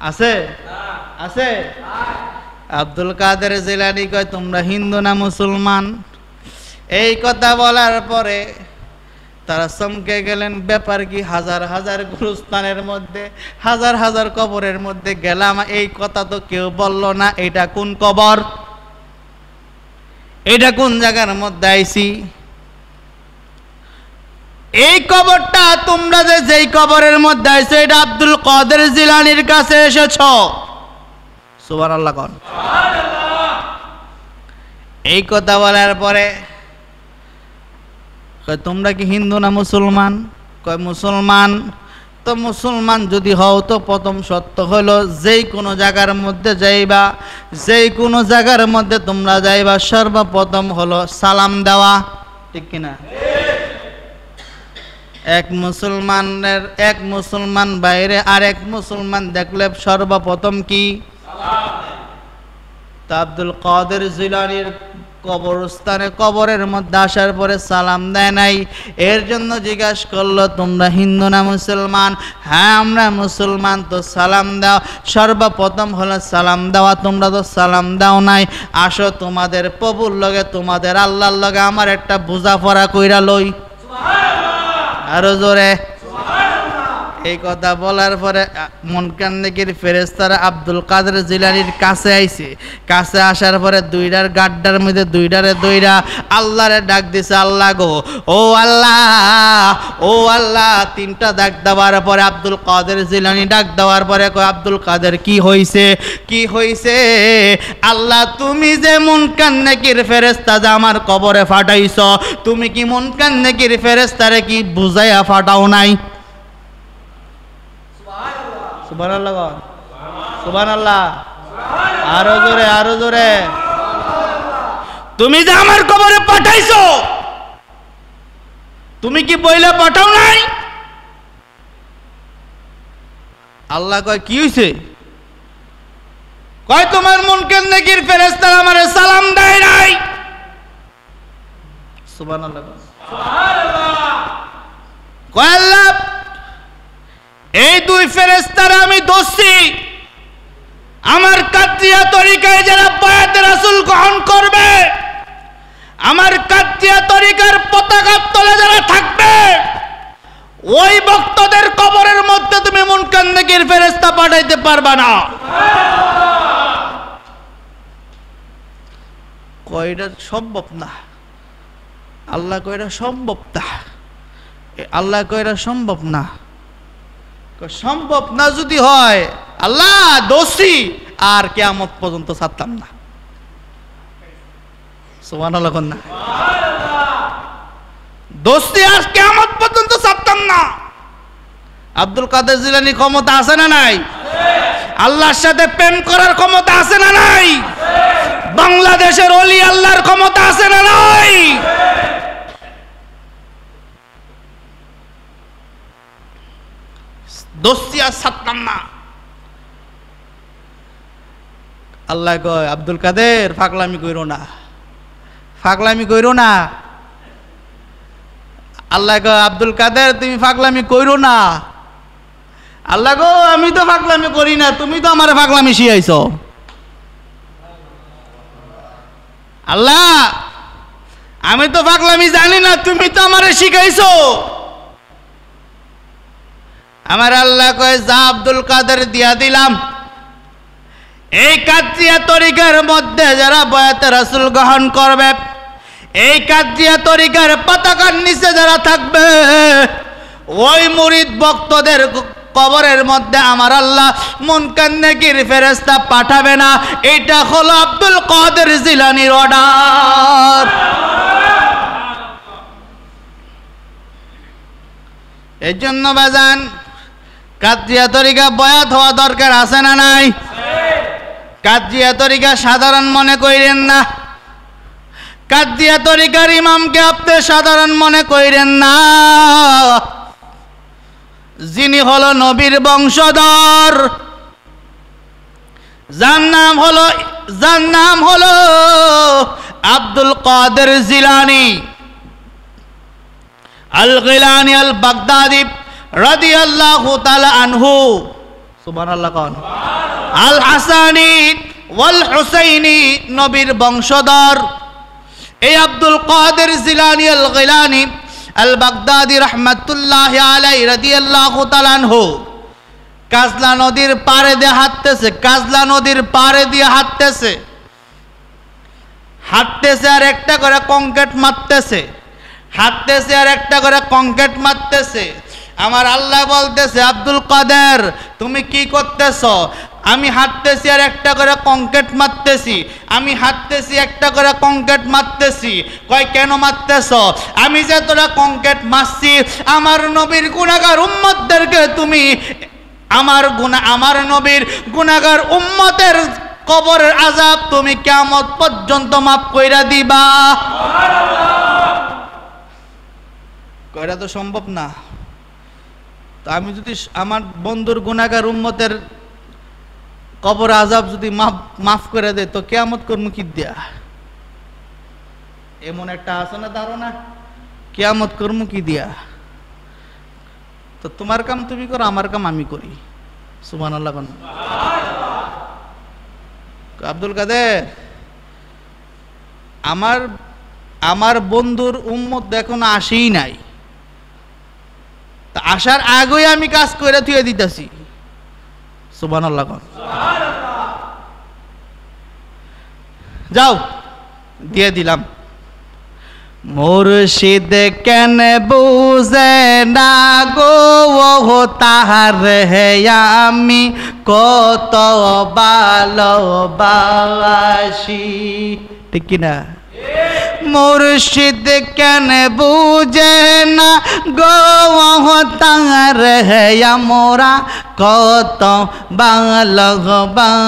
আছে, আছে। আব্দুল কাদের জিলানী কয় তোমরা হিন্দু না মুসলমান? এই কথা বলার পরে তারা চমকে গেলেন। ব্যাপার কি? হাজার হাজার গুরুস্থানের মধ্যে, হাজার হাজার কবরের মধ্যে গেলাম, এই কথা তো কেউ বলল না। এটা কোন কবর? এটা কোন জায়গার মধ্যে আইছি? এই কবরটা তোমরা যেই কবরের মধ্যে আইছো এটা আব্দুল কাদের জিলানীর কাছে এসেছ। সুবহানাল্লাহ কোন। এই কথা বলার পরে তোমরা কি হিন্দু না মুসলমান? কয় মুসলমান। তো মুসলমান যদি হও তো প্রথম সত্য হলো যেই কোনো জায়গার মধ্যে যাইবা, যেই কোনো জায়গার মধ্যে তোমরা যাইবা সর্বপ্রথম হলো সালাম দেওয়া, ঠিক কিনা? এক মুসলমান বাইরে আরেক মুসলমান দেখলে সর্বপ্রথম কি? তা আব্দুল কাদের জিলানীর কবরস্থানে কবরের মধ্যে আসার পরে সালাম দেয় নাই। এর জন্য জিজ্ঞাসা করলো তোমরা হিন্দু না মুসলমান? হ্যাঁ আমরা মুসলমান। তো সালাম দাও। সর্বপ্রথম হলো সালাম দেওয়া। তোমরা তো সালাম দাও নাই। আসো তোমাদের প্রভুর লগে, তোমাদের আল্লাহর লগে আমার একটা বোঝাপড়া কইরা লই। আরো জোরে। এই কথা বলার পরে মুনকার নেকির ফেরেশতারা আব্দুল কাদের জিলানীর কাছে আইছে। কাছে আসার পরে দুইটার গাড্ডার মধ্যে দুইটারে দইরা আল্লাহরে ডাক দিছে, আল্লাহ গো, ও আল্লাহ, ও আল্লাহ। তিনটা ডাক দেওয়ার পরে আব্দুল কাদের জিলানী ডাক দেওয়ার পরে কয় আব্দুল কাদের কি হইছে, কি হইছে? আল্লাহ তুমি যে মুনকার নেকির ফেরেশতা যে আমার কবরে ফাটাইছ, তুমি কি মুনকার নেকির ফেরেশতারে কি বুঝাইয়া ফাটাও নাই? সুবহানাল্লাহ, সুবহানাল্লাহ। আরো জোরে, আরো জোরে। তুমি যে আমার কবরে পাঠাইছো, তুমি কি বইলা পাঠাও নাই? আল্লাহ কয় কি হইছে? কয় তোমার মুনকার নেকির ফেরেশতারা আমারে সালাম দেয় নাই। সুবহানাল্লাহ, সুবহানাল্লাহ। কয় আল্লাহ এই দুই ফেরেশতারা আমি দোষী। আমার কাদরিয়া তরিকায় যারা বায়াতে রাসূল গ্রহণ করবে, আমার কাদরিয়া তরিকার পতাকার তলে যারা থাকবে, ওই ভক্তদের কবরের মধ্যে তুমি মুনকার নেকির ফেরেশতা পাঠাইতে পারবা না। কয়টা সম্ভব না। আল্লাহ কয়টা সম্ভব না। আল্লাহ কয়টা সম্ভব না। সম্ভব না যদি হয় আল্লাহ দোষী, আর কিয়ামত পর্যন্ত ছাড়তাম না। সুবহানাল্লাহ না। দোষী আর কিয়ামত পর্যন্ত ছাড়তাম না। আব্দুল কাদের জিলানী ক্ষমতা আছে না নাই? আল্লাহর সাথে প্রেম করার ক্ষমতা আছে না নাই? বাংলাদেশের ওলি আল্লাহর ক্ষমতা আছে না নাই? দোষী আর ছাড়তাম না। আল্লাহ কয় আব্দুল কাদের ফাগলামি কইরো না, ফাগলামি কইরো না। আল্লাহ কয় আব্দুল কাদের তুমি ফাগলামি কইরো না। আল্লাহ গো আমি তো ফাগলামি করি না, তুমি তো আমার ফাগলামি শিখাইছো। আল্লাহ আমি তো ফাগলামি জানি না, তুমি তো আমারে শিখাইছো। আমার আল্লাহ কয় যা আব্দুল কাদের দিয়া দিলাম। এই কাদরিয়া তরিকার মধ্যে যারা বায়াতে রাসূল গ্রহণ করবে, এই কাদরিয়া তরিকার পতাকার নিচে যারা থাকবে, ওই মুরিদ ভক্তদের কবরের মধ্যে আমার আল্লাহ মুনকার নেকির ফেরেশতা পাঠাবে না। এটা হলো আব্দুল কাদের জিলানীর অর্ডার। এই জন্য বাজান কাদরিয়া তরিকা বয়াত হওয়া দরকার আছে না নাই? কাদরিয়া তরিকা সাধারণ মনে কইরেন না। কাদরিয়া তরিকার ইমামকে আপনি সাধারণ মনে কইরেন না। যিনি হলো নবীর বংশধর, যার নাম হলো আব্দুল কাদের জিলানী আল গিলানী আল বাগদাদি রাদিয়াল্লাহু তাআলা আনহু। সুবহানাল্লাহ কোন। আল হাসানী ওয়াল হুসাইনী, নবীর বংশধর এই আব্দুল কাদের জিলানী আল গিলানী আল বাগদাদি রাহমাতুল্লাহি আলাইহি রাদিয়াল্লাহু তাআলা আনহু কাজলা নদীর পাড়ে দিয়ে হাঁটতেছে, কাজলা নদীর পাড়ে দিয়ে হাঁটতেছে আর একটা করে কংক্রিট মারতেছে, হাঁটতেছে আর একটা করে কংক্রিট মারতেছে। আমার আল্লাহ বলতেছে, আব্দুল কাদের তুমি কি করতেছ? আমি হাঁটতেছি আর একটা করে কংক্রিট মারতেছি, আমি হাঁটতেছি একটা করে কংক্রিট মারতেছি। কয় কেন মারতেছ? আমি যে তোরা কংক্রিট মারছি আমার নবীর গুনাহগার উম্মতদেরকে তুমি আমার নবীর গুনাহগার উম্মতের কবরের আযাব তুমি কিয়ামত পর্যন্ত মাফ কইরা দিবা। কইরা তো সম্ভব না। তো আমি যদি আমার বন্ধুর গুনাহগার উম্মতের কবর আযাব যদি মাফ করে দেয় তো কিয়ামত করবো কি দিয়া? এমন একটা আছে না ধারণা, কিয়ামত করবো কি দিয়া? তো তোমার কাম তুমি করো, আমার কাম আমি করি। সুবহানাল্লাহ। আব্দুল কাদের আমার বন্ধুর উম্মত এখনো আসেই নাই, তা আসার আগেই আমি কাজ করে থুয়ে দিতেছি। সুবহানাল্লাহ। যাও দিয়ে দিলাম। মুর্শিদ কেন বুঝে না গো তাহার হে আমি কত ভালোবাসি, ঠিক কিনা? মুর্শিদ কেন বুঝে না গো তাহার হে আমরা কত ভালোবাসি।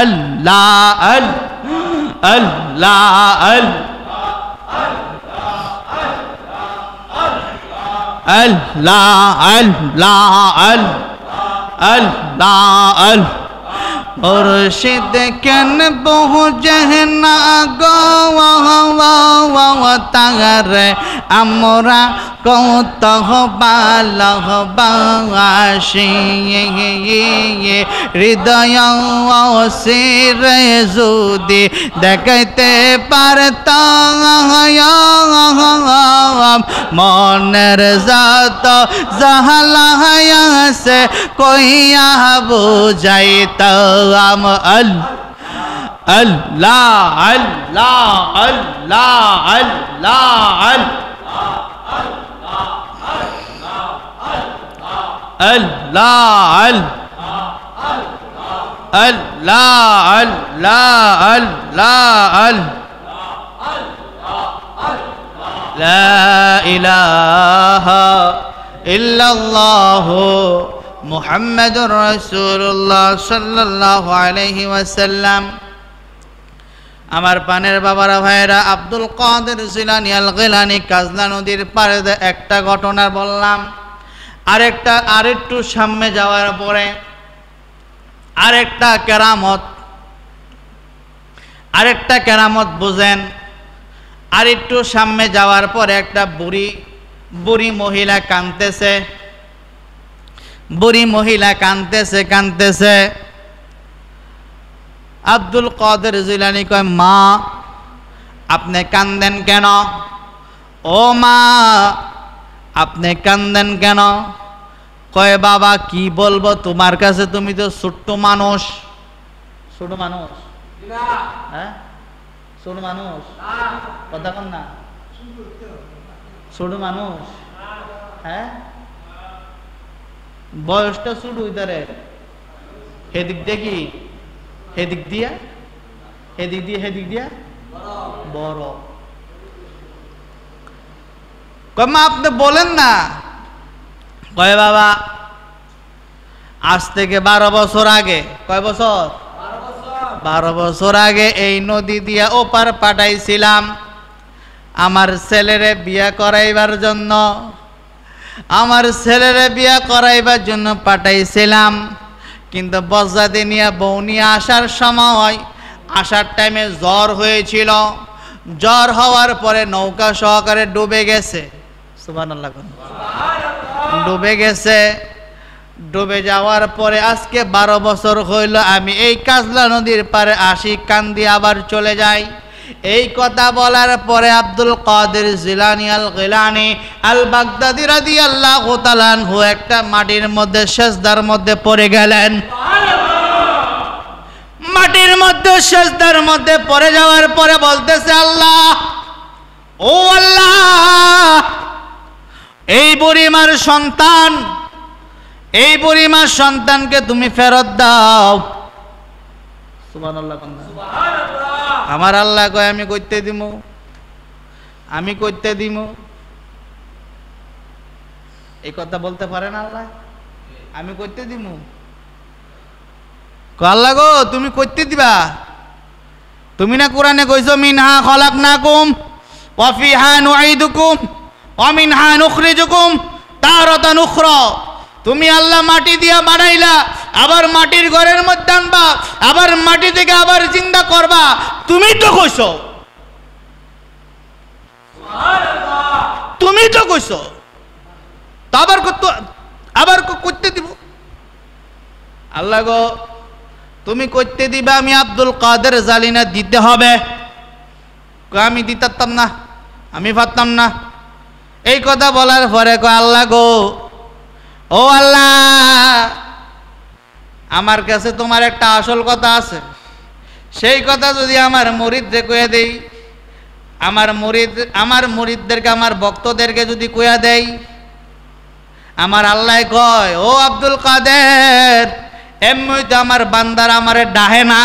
আল্লাহ আল্লাহ আল্লাহ আল্লাহ আল্লাহ মুর্শিদ কেন বুঝে না গো তাহার আমরা কত ভালোবাসি। হৃদয় শিরে যদি দেখাইতে পারতাম মনের যত জাহালা আছে কইয়া বুঝাইতাম। আল্লাহ আল্লাহ আল্লাহ আল্লাহ আল্লাহ আল্লাহ আল্লাহ আল্লাহ লা ইলাহা ইল্লাল্লাহ মুহাম্মাদুর রাসূলুল্লাহ সাল্লাল্লাহু আলাইহি ওয়াসাল্লাম। আমার পানের বাবারা ভাইরা, আব্দুল কাদের জিলানী আল গিলানী কাজলা নদীর পাড়ে একটা ঘটনা বললাম। আরেকটু সামনে যাওয়ার পরে আরেকটা কেরামত বুঝেন। আরেকটু সামনে যাওয়ার পরে একটা বুড়ি মহিলা কাঁদতেছে। আব্দুল কাদের জিলানী কয়, মা আপনি কান্দেন কেন? ও মা আপনি কান্দেন কেন? কয় বাবা কি বলবো তোমার কাছে, তুমি তো ছোট মানুষ। হ্যাঁ ছোট মানুষ, কথা কন না, ছোট মানুষ। হ্যাঁ বয়সটা ছোট হইতারে, হেদিক দিয়া বড়। মা আপনি বলেন না। কয় বাবা আজ থেকে 12 বছর আগে, কয় বছর? 12 বছর আগে এই নদী দিয়া ওপার পাঠাইছিলাম আমার ছেলেরে বিয়া করাইবার জন্য। আমার ছেলেরে বিয়া করাইবার জন্য পাঠাইছিলাম, কিন্তু বজ্জাতে নিয়ে বউ নিয়ে আসার সময় আসার টাইমে জ্বর হয়েছিল। জ্বর হওয়ার পরে নৌকা সহকারে ডুবে গেছে। সুবহানাল্লাহ, ডুবে গেছে। ডুবে যাওয়ার পরে আজকে 12 বছর হইল আমি এই কাজলা নদীর পারে আসি, কান্দি আবার চলে যাই। এই কথা বলার পরে আব্দুল কাদের জিলানী আল গিলানী আল বাগদাদী রাদিয়াল্লাহু তাআলা আনহু একটা মাটির মধ্যে সেজদার মধ্যে পড়ে গেলেন। মাটির মধ্যে সেজদার মধ্যে পড়ে যাওয়ার পরে বলতেছে, আল্লাহ, ও আল্লাহ, এই বুড়িমার সন্তান, এই বুড়িমার সন্তানকে তুমি ফেরত দাও। সুবহানাল্লাহ। আমার আল্লাহ কয় আমি কইতে দিমু, আমি কইতে দিমু। এই কথা বলতে পারে না আল্লাহ? আমি কইতে দিমু। আল্লাহ গো, তুমি কইতে দিবা? তুমি না কোরআনে কইছো মিনহা খলাকনাকুম ওয়া ফিহা নুঈদুকুম ওয়া মিনহা নুখরিজুকুম তারাতান উখরা। তুমি আল্লাহ মাটি দিয়া বানাইলা, আবার মাটির ঘরের মধ্যে আনবা, আবার মাটি থেকে আবার জিন্দা করবা। তুমি তো কইছো, তুমি তো কইছো, তো আবার করতে দিব। আল্লাহ গো, তুমি করতে দিবা, আমি আব্দুল কাদের জালিনা দিতে হবে। আমি দিতাম না, আমি পারতাম না। এই কথা বলার পরে কয়, আল্লাহ গো, ও আল্লাহ, আমার কাছে তোমার একটা আসল কথা আছে, সেই কথা যদি আমার মুরিদকে কইয়া দেই, আমার মুরিদদেরকে, আমার ভক্তদেরকে যদি কইয়া দেই, আমার আল্লাহ কয়, ও আব্দুল কাদের, এমনি তো আমার বান্দারা আমারে ডাহে না,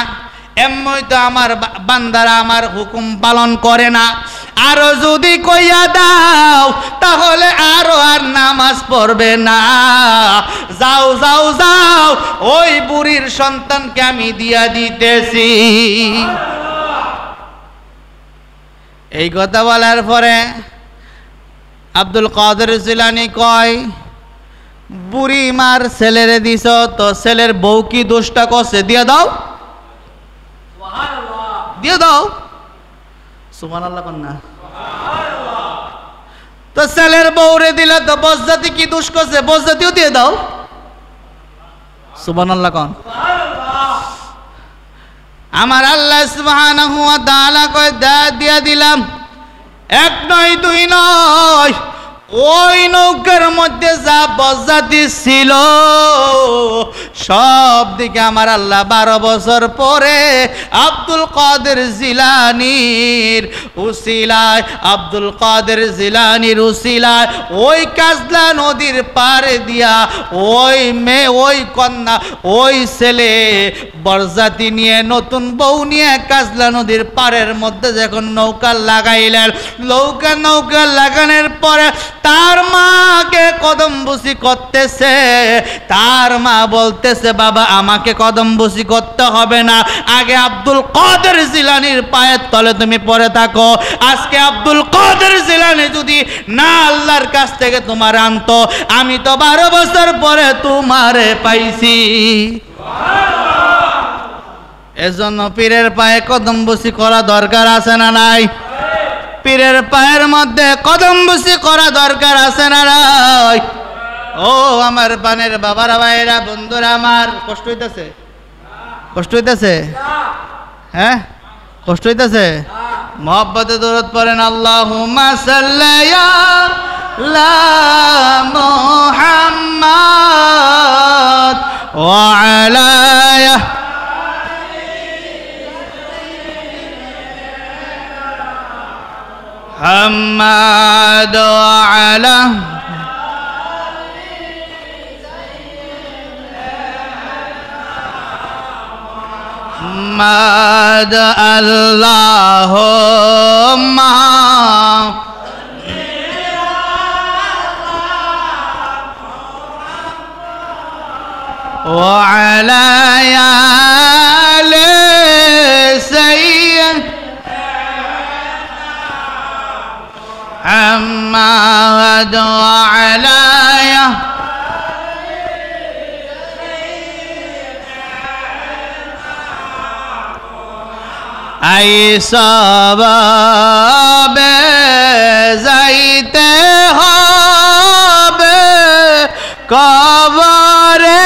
এমনি তো আমার বান্দারা আমার হুকুম পালন করে না। আরো যদি কইয়া দাও তাহলে আরো আর নামাজ পড়বে না। যাও যাও যাও, ওই বুড়ির সন্তানকে আমি দিয়া দিতেছি। এই কথা বলার পরে আব্দুল কাদের জিলানী কয়, বুড়ি মার ছেলেরে দিছ, তো ছেলের বউ কি দোষটা করছে? দিয়ে দাও, দিয়ে দাও। সুবহানাল্লাহ কন্যা। তো ছেলের বউরে দিলে তো বজ্জাতি কি দোষ করছে? বজ্জাতিও দিয়ে দাও। সুবহানাল্লাহ কোন। আমার আল্লাহ সুবহানাহু ওয়া তাআলা কয়, দিয়া দিলাম। এক নয়, দুই নয়, ওই নৌকার মধ্যে যা বজ্জাতি ছিল সব দিকে আমার আল্লাহ 12 বছর পরে আব্দুল কাদের জিলানীর উসিলায়, আব্দুল কাদের জিলানীর উসিলায় ওই কাজলা নদীর পারে দিয়া ওই মেয়ে, ওই কন্যা, ওই ছেলে বরজাতি নিয়ে, নতুন বউ নিয়ে কাজলা নদীর পারের মধ্যে যখন নৌকা লাগাইলেন, নৌকা লাগানোর পরে তার মাকে কদমবুসি করতেছে। তার মা বলতেছে, বাবা, আমাকে কদমবুসি করতে হবে না, আগে আব্দুল কাদের জিলানীর পায়ের তলে তুমি পড়ে থাকো। আজকে আব্দুল কাদের জিলানী যদি না আল্লাহর কাছ থেকে তোমার আনতো, আমি তো 12 বছর পরে তোমারে পাইছি। এজন্য পীরের পায়ে কদমবুসি করা দরকার আছে না নাই? পীরের পায়ের মধ্যে কদমবুসি করা দরকার আছে না নাই? ও আমার পানের বাবারা, ভাইরা, বন্ধুরা আমার, কষ্ট হইতেছে? কষ্ট হইতেছে? হ্যাঁ, কষ্ট হইতেছে? মোহাব্বতে দরুদ পড়েন, আল্লাহুম্মা সাল্লি আলা মুহাম্মাদ ওয়া আলা محمد وعلى محمد اللهم وعلى آل سيدنا محمد وعلى এই সবাবে যাইতে হবে কবরে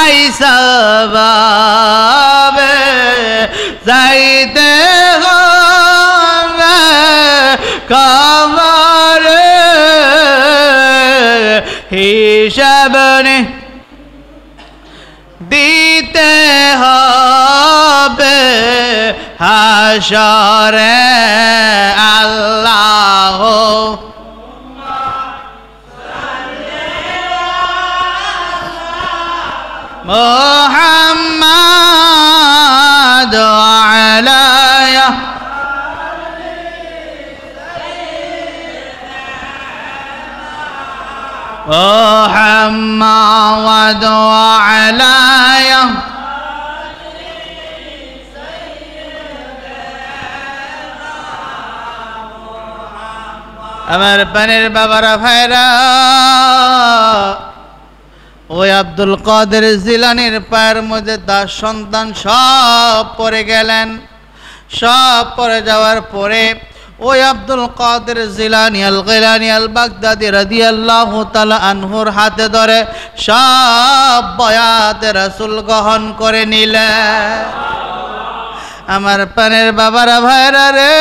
এই সবাবে যাইতে হবে কবরে হিসাব দিতে হবে হাশরে আল্লাহ মুহাম্মদ আলাইহি محمد وعلى আমার পানের বাবারা ভাইরা ওই আব্দুল কাদের জিলানীর পায়ের মধ্যে তার সন্তান সব পড়ে গেলেন। সব পড়ে যাওয়ার পরে ওই আব্দুল কাদের জিলানী আল গিলানী আল বাগদাদি রাদিয়াল্লাহু তাআলা আনহুর হাতে ধরে সব বয়াতে রাসূল গ্রহণ করে নিলেন। আমার পানের বাবারা ভাইরা রে,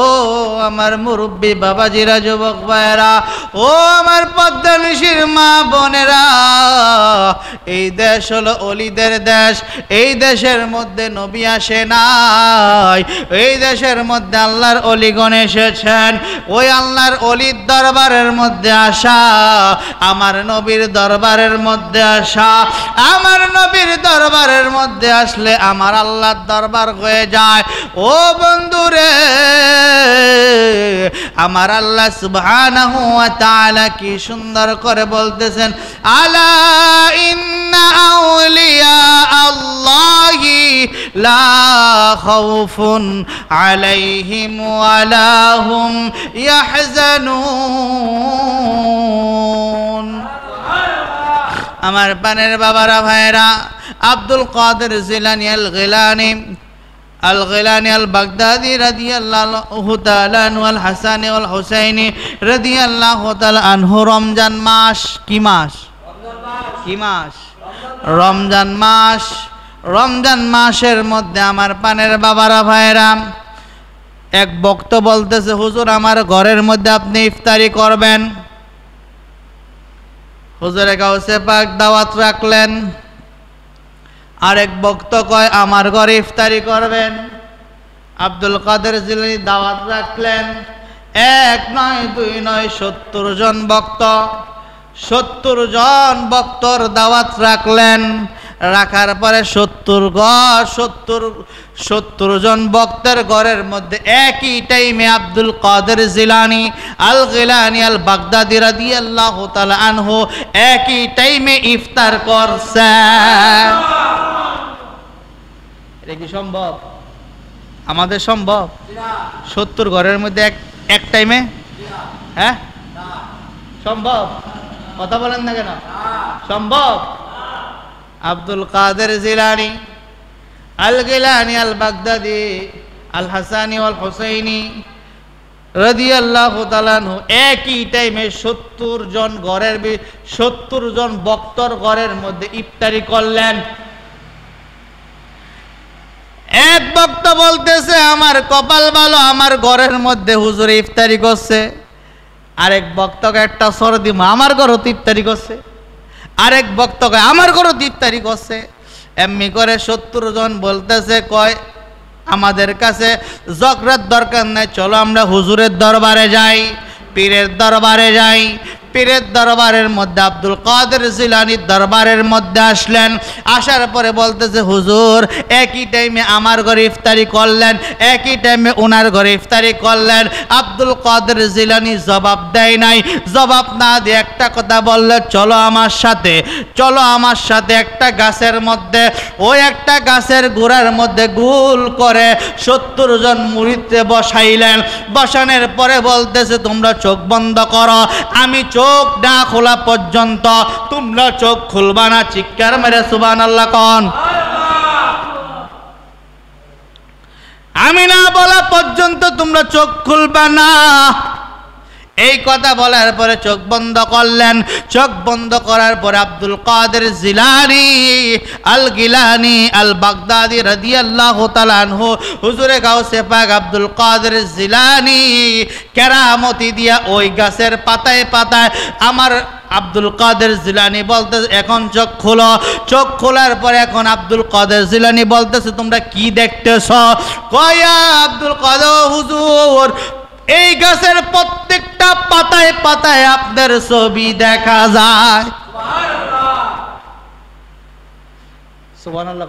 ও আমার মুরব্বী বাবাজিরা, যুবক ভাইরা, ও আমার পদ্মনিশির মা বোনেরা, এই দেশ হলো অলিদের দেশ। এই দেশের মধ্যে নবী আসে নাই, এই দেশের মধ্যে আল্লাহর অলিগণ এসেছেন। ওই আল্লাহর অলির দরবারের মধ্যে আসা, আমার নবীর দরবারের মধ্যে আসা, আমার নবীর দরবারের মধ্যে আসলে আমার আল্লাহর দরবার হয়ে যায়। ও বন্ধুরে, আমার আল্লাহ সুবহানাহু ওয়া তাআলা কি সুন্দর করে বলতেছেন, আলা ইন্না আউলিয়া আল্লাহি লা খাউফুন আলাইহিম ওয়া লা হুম ইয়াহজানুন। আমার পানের বাবারা ভাইরা, আব্দুল কাদের জিলানী আল গিলানী আল গিলানী আল বাগদাদি রাদিয়াল্লাহু তাআলা আনহু আল হাসানি ওয়াল হুসাইনি রাদিয়াল্লাহু তাআলা আনহু রমজান মাস, কি মাস? কি মাস? রমজান মাস। রমজান মাসের মধ্যে আমার পানের বাবারা ভাইরা, এক বক্ত বলতেছে, হুজুর আমার ঘরের মধ্যে আপনি ইফতারি করবেন। হুজুরে গাউসে পাক দাওয়াত রাখলেন। আরেক বক্ত কয় আমার ঘরে ইফতারি করবেন। আব্দুল কাদের জিলানী দাওয়াত রাখলেন। এক নয়, দুই নয়, 70 জন বক্ত, 70 জন বক্তর দাওয়াত রাখলেন। রাখার পরে 70 জন বক্তের ঘরের মধ্যে একই টাইমে আব্দুল কাদের জিলানী আল গিলানী আল বাগদাদি রাদিয়াল্লাহু তাআলা আনহু একই টাইমে ইফতার করছেন। এটা কি সম্ভব? আমাদের সম্ভব? 70 ঘরের মধ্যে এক টাইমে? হ্যাঁ সম্ভব? কথা বলেন না কেন? সম্ভব। আব্দুল কাদের জিলানী আল গিলানী আল বাগদাদি আল হাসানি ওয়াল হুসাইনি রাদিয়াল্লাহু তাআলা আনহু একই টাইমে 70 জন ঘরের 70 জন বক্তর ঘরের মধ্যে ইফতারি করলেন। এক বক্ত বলতেছে, আমার কপাল ভালো, আমার ঘরের মধ্যে হুজুর ইফতারি করছে। আরেক বক্তকে একটা সরদি, আমার ঘরও ইফতারি করছে। আরেক বক্তকে আমার ঘরও ইফতারি করছে। এমনি করে 70 জন বলতেছে, কয় আমাদের কাছে জকরার দরকার নাই, চলো আমরা হুজুরের দরবারে যাই, পীরের দরবারে যাই। পীরের দরবারের মধ্যে আব্দুল কাদের জিলানীর দরবারের মধ্যে আসলেন। আসার পরে বলতেছে, হুজুর একই টাইমে আমার ঘরে ইফতারি করলেন, একই টাইমে ওনার ঘরে ইফতারি করলেন। আব্দুল কাদের জিলানী জবাব দেয় নাই। জবাব না দিয়ে একটা কথা বললে, চলো আমার সাথে, চলো আমার সাথে একটা গাছের মধ্যে। ওই একটা গাছের গোড়ার মধ্যে গোল করে 70 জন মুরিদকে বসাইলেন। বসানোর পরে বলতেছে, তোমরা চোখ বন্ধ করো, আমি চোখ না খোলা পর্যন্ত তোমরা চোখ খুলবা না। চিৎকার মেরে সুবহানাল্লাহ কোন। আমি না বলা পর্যন্ত তোমরা চোখ খুলবা না। এই কথা বলার পরে চোখ বন্ধ করলেন। চোখ বন্ধ করার পরে আব্দুল কাদের জিলানী আল গিলানী আল বাগদাদি রাদিয়াল্লাহু তাআলা আনহু, হুজুরে গাউসে পাক আব্দুল কাদের জিলানী কেরামতি দিয়া ওই গাছের পাতায় পাতায় আমার আব্দুল কাদের জিলানী বলতেছে, এখন চোখ খোলো। চোখ খোলার পরে এখন আব্দুল কাদের জিলানী বলতেছে, তোমরা কি দেখতেছ? কয়া আব্দুল কাদের হুজুর, এই গাছের প্রত্যেকটা পাতায় পাতায় আপনার ছবি দেখা যায়। সুবহানাল্লাহ।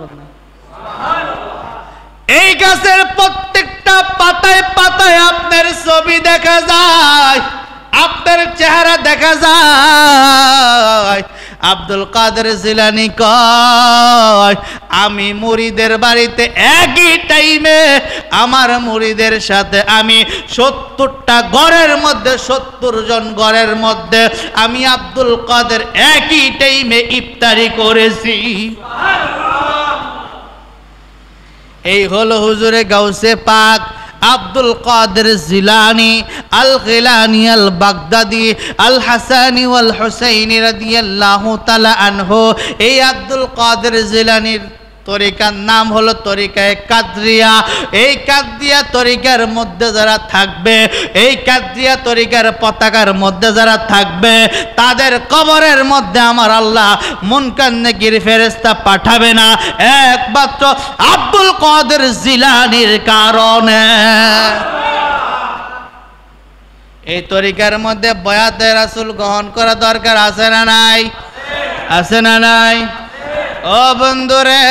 এই গাছের প্রত্যেকটা পাতায় পাতায় আপনার ছবি দেখা যায়, আপনার চেহারা দেখা যায়। আব্দুল কাদের জিলানী কয়, আমি মুরিদের বাড়িতে একই টাইমে আমার মুরিদের সাথে আমি 70টা ঘরের মধ্যে 70 জন ঘরের মধ্যে আমি আব্দুল কাদের একই টাইমে ইফতারি করেছি। এই হলো হুজুরে গাউসে পাক আব্দুল কাদের জিলানী আল গিলানী আল বাগদাদি আল হাসানি ওয়াল হুসাইনি রাদিয়াল্লাহু তাআলা আনহু। এই আব্দুল কাদের জিলানীর তরিকার নাম হলো তরিকায়ে কাদরিয়া। এই কাদরিয়া তরিকার মধ্যে যারা থাকবে, এই কাদরিয়া তরিকার পতাকার মধ্যে যারা থাকবে, তাদের কবরের মধ্যে আমার আল্লাহ মুনকার নেকির ফেরেশতা পাঠাবে না, একমাত্র আব্দুল কাদের জিলানীর কারণে। এই তরিকার মধ্যে বয়াতে রাসূল গ্রহণ করা দরকার আছে না নাই? আছে না নাই? ও বন্ধুরে,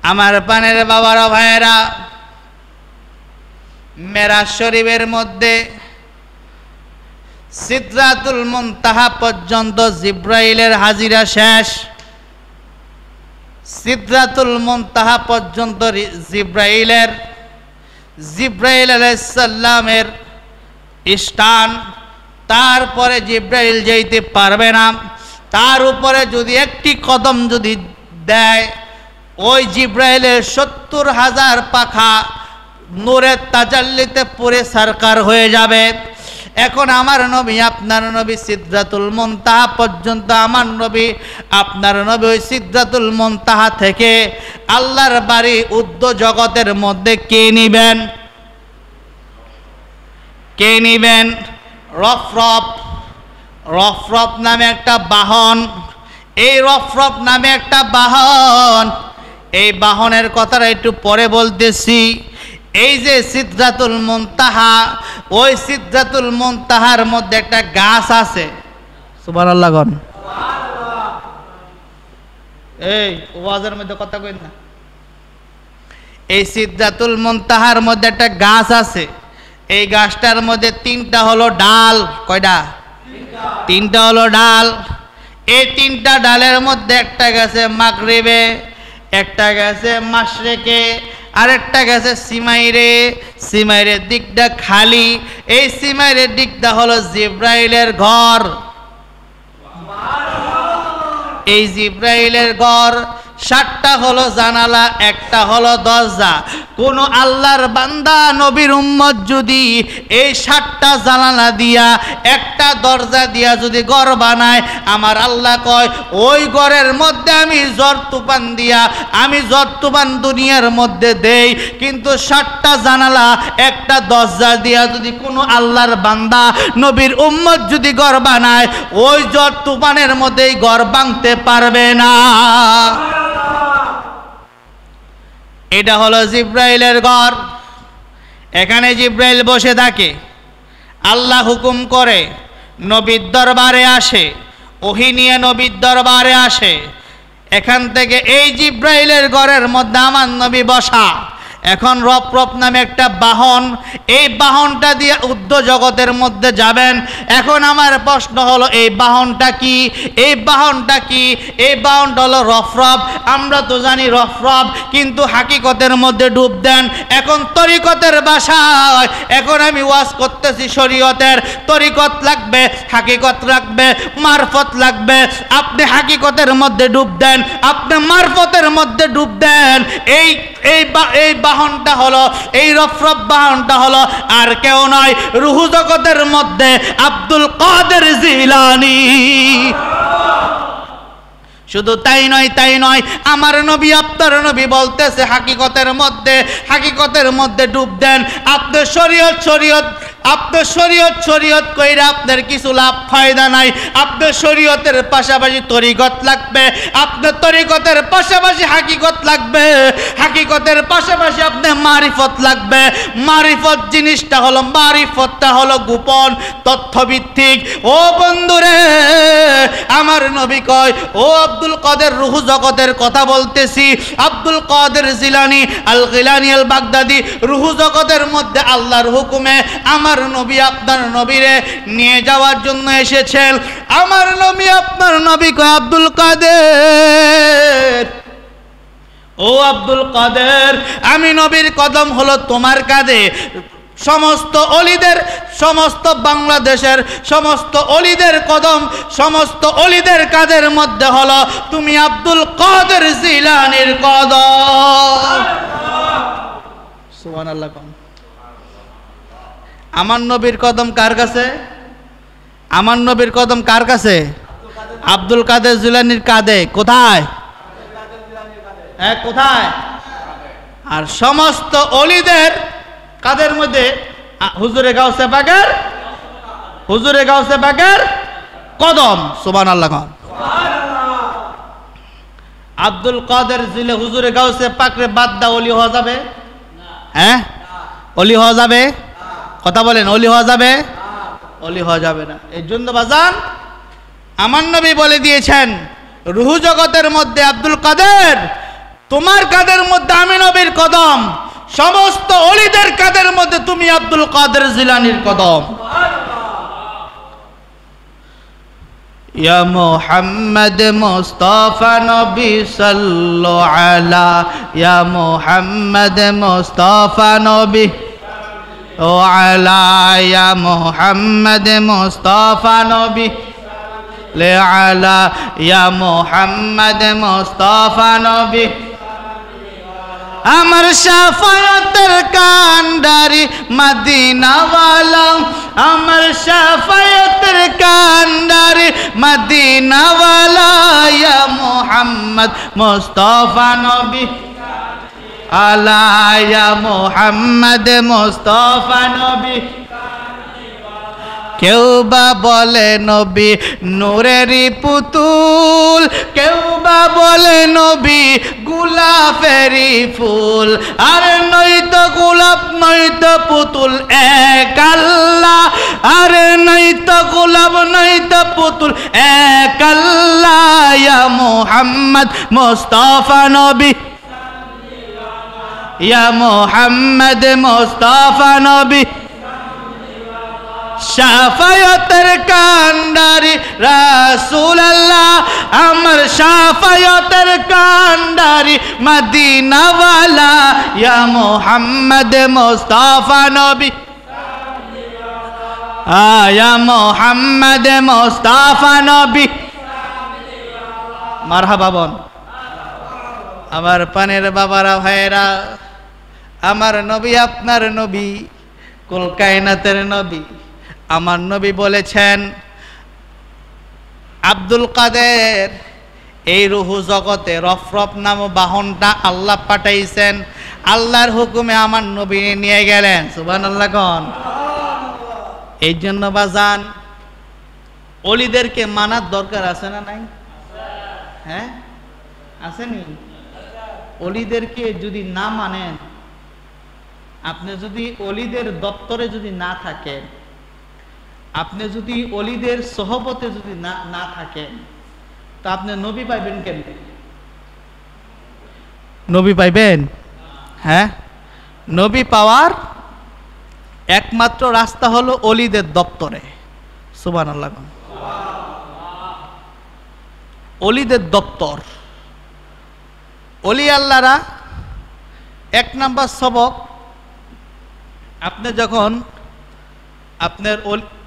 আমার পানের বাবারা ভাইয়েরা, মেরাজ শরীফের মধ্যে সিদরাতুল মুনতাহা পর্যন্ত জিব্রাইলের হাজিরা শেষ। সিদরাতুল মুনতাহা পর্যন্ত জিব্রাইল আলাইহিস সালামের স্থান। তারপরে জিব্রাইল যেতে পারবে না। তার উপরে যদি একটি কদম যদি দেয়, ওই জিব্রাইলের 70,000 পাখা নূরের তাজাল্লিতে পুরে সরকার হয়ে যাবে। এখন আমার নবী আপনার নবী সিদরাতুল মুনতাহা পর্যন্ত, আমার নবী আপনার নবী ওই সিদরাতুল মুনতাহা থেকে আল্লাহর বাড়ি উর্ধ্ব জগতের মধ্যে কে নিবেন? কে নিবেন? রফরফ। রফরফ নামে একটা বাহন। এই রফরফ নামে একটা বাহন, এই বাহনের কথাটা একটু পরে বলতেছি। এই যে সিদরাতুল মুনতাহা, ওই সিদরাতুল মুনতাহার মধ্যে একটা গাছ আছে। সুবহানাল্লাহ গণ। এই ওয়াজের মধ্যে কথা কইন না। এই সিদরাতুল মুনতাহার মধ্যে একটা গাছ আছে। এই গাছটার মধ্যে 3টা হলো ডাল। কয়টা? 3টা হলো ডাল। এই 3টা ডালের মধ্যে একটা গেছে মাগরিবে, একটা গেছে মাশরিকে, আরেকটা গেছে সিমাইরে। সিমাইরের দিকটা খালি। এই সিমাইরের দিকটা হলো জিব্রাইলের ঘর। এই জিব্রাইলের ঘর 7টা হলো জানালা, একটা হলো দরজা। কোন আল্লাহর বান্দা নবীর উম্মত যদি এই 7টা জানালা দিয়া একটা দরজা দিয়া যদি ঘর বানায়, আমার আল্লাহ কয় ওই ঘরের মধ্যে আমি ঝড় তুফান দিয়া, আমি ঝড় তুফান দুনিয়ার মধ্যে দেই, কিন্তু 7টা জানালা একটা দরজা দিয়া যদি কোনো আল্লাহর বান্দা নবীর উম্মত যদি ঘর বানায়, ওই ঝড় তুফানের মধ্যেই ঘর ভাঙতে পারবে না। এটা হলো জিব্রাইলের ঘর। এখানে জিব্রাইল বসে থাকে। আল্লাহ হুকুম করে নবীর দরবারে আসে, ওহী নিয়ে নবীর দরবারে আসে। এখান থেকে এই জিব্রাইলের ঘরের মধ্যে আমার নবী বসা। এখন রফরফ নামে একটা বাহন, এই বাহনটা দিয়ে উর্ধ্ব জগতের মধ্যে যাবেন। এখন আমার প্রশ্ন হলো, এই বাহনটা কি? এই বাহনটা কি? এই বাহনটা হলো রফরফ। আমরা তো জানি রফরফ, কিন্তু হাকিকতের মধ্যে ডুব দেন। এখন তরিকতের ভাষায় এখন আমি ওয়াজ করতেছি শরীয়তের। তরিকত লাগবে, হাকিকত লাগবে, মারফত লাগবে। আপনি হাকিকতের মধ্যে ডুব দেন, আপনি মারফতের মধ্যে ডুব দেন। এই বাহনটা হলো, এই রফরফ বাহনটা হলো আর কেউ নয়, রুহু জগতের মধ্যে আব্দুল কাদের জিলানী। শুধু তাই নয়, আমার নবী আপনার নবী বলতেছে হাকিকতের মধ্যে ডুব দেন। আপনার শরীয়ত কইরা আপনার কিছু লাভ ফায়দা নাই। আপনার শরীয়তের পাশাপাশি তরিকত লাগবে, আপনার তরিকতের পাশাপাশি হাকিকত লাগবে, হাকিকতের পাশাপাশি আপনার মারিফত লাগবে। মারিফত জিনিসটা হলো, মারিফতটা হলো গোপন তথ্যভিত্তিক। ও বন্ধুরে, আমার নবী কয়, ও আব্দুল কাদের, রুহু জগতের কথা বলতেছি। আব্দুল কাদের জিলানী আল গিলানী আল বাগদাদি রুহু জগতের মধ্যে আল্লাহর হুকুমে আমার নবী আপনার নবীরে নিয়ে যাওয়ার জন্য এসেছেন। আমার নবী আপনার নবী কয়, আব্দুল কাদের, ও আব্দুল কাদের, আমি নবীর কদম হলো তোমার কাঁধে। সমস্ত অলিদের, সমস্ত বাংলাদেশের সমস্ত অলিদের কদম, সমস্ত অলিদের কাঁধের মধ্যে হলো তুমি আব্দুল কাদের জিলানীর কদম। সুবহানাল্লাহ। আমার নবীর কদম কার কাছে? আমার নবীর কদম কার কাছে? আব্দুল কাদের জিলানীর কাঁধে। কোথায়? হ্যাঁ, কোথায়? আর সমস্ত অলিদের কাদের মধ্যে হুজুরে গাউসে পাকের কদম। সুবহানাল্লাহ। আব্দুল কাদের জিলে হুজুরে গাউসে পাকরে বাদ দা ওলি হওয়া যাবে? হ্যাঁ, ওলি হওয়া যাবে? কথা বলেন, ওলি হওয়া যাবে? ওলি হওয়া যাবে না। এই জন্য বাজান আমার নবী বলে দিয়েছেন, রুহু জগতের মধ্যে আব্দুল কাদের, তোমার কাদের মধ্যে আমি নবীর কদম, সমস্ত অলিদের কাদের মধ্যে তুমি আব্দুল কাদের জিলানীর কদম। ইয়া মুহাম্মদ মুস্তাফা নবী সাল্লু আলা, ইয়া মুহাম্মদ মুস্তাফা নবী ও আলা, ইয়া মুহাম্মদ মুস্তাফা নবী লে আলা, ইয়া মুহাম্মদ মুস্তাফা নবী। আমার শাফায়াতের কান্ডারি মদিনাওয়ালা, আমার শাফায়াতের কান্ডারি মদিনাওয়ালা, ইয়া মুহাম্মদ মুস্তাফা নবী আলা, ইয়া মুহাম্মদ মুস্তাফা নবী। কেউ বা বলে নবী নূরেরই পুতুল, কেউ বা বলে নবী গোলাপেরই ফুল। আর নয়তো গোলাপ নয়তো পুতুল এক আল্লাহ, আর নয়তো গোলাপ নয়তো পুতুল এক আল্লাহ, ইয়া মুহাম্মদ মুস্তাফা নবী, ইয়া মুহাম্মদ মুস্তাফা নবী। শাফায়াতের কান্ডারি রাসূলুল্লাহ, আমার শাফায়াতের কান্ডারি মদিনাওয়ালা, ইয়া মুহাম্মদ মুস্তাফা নবী, ইয়া মুহাম্মদ মুস্তাফা নবী। মারহাবা বল। আমার পানের বাবারা, ভাইয়েরা, আমার নবী আপনার নবী, কুল কায়নাতের নবী। আমার নবী বলেছেন, আব্দুল কাদের এই রুহু জগতে রফরফ নাম বাহনটা আল্লাহ পাঠাইছেন, আল্লাহর হুকুমে আমার নবী নিয়ে গেলেন। সুবহানাল্লাহ কোন। এই জন্য বাজান অলিদেরকে মানার দরকার আছে না নাই? হ্যাঁ, আসেনি? অলিদেরকে যদি না মানেন, আপনি যদি অলিদের দপ্তরে যদি না থাকেন, আপনি যদি অলিদের সহবতে যদি না থাকেন তা আপনি নবী পাইবেন কেমনে? নবী পাইবেন? হ্যাঁ, নবী পাওয়ার একমাত্র রাস্তা হলো অলিদের দপ্তরে। সুবহানাল্লাহ। অলিদের দপ্তর, অলি আল্লাহরা এক নাম্বার সবক,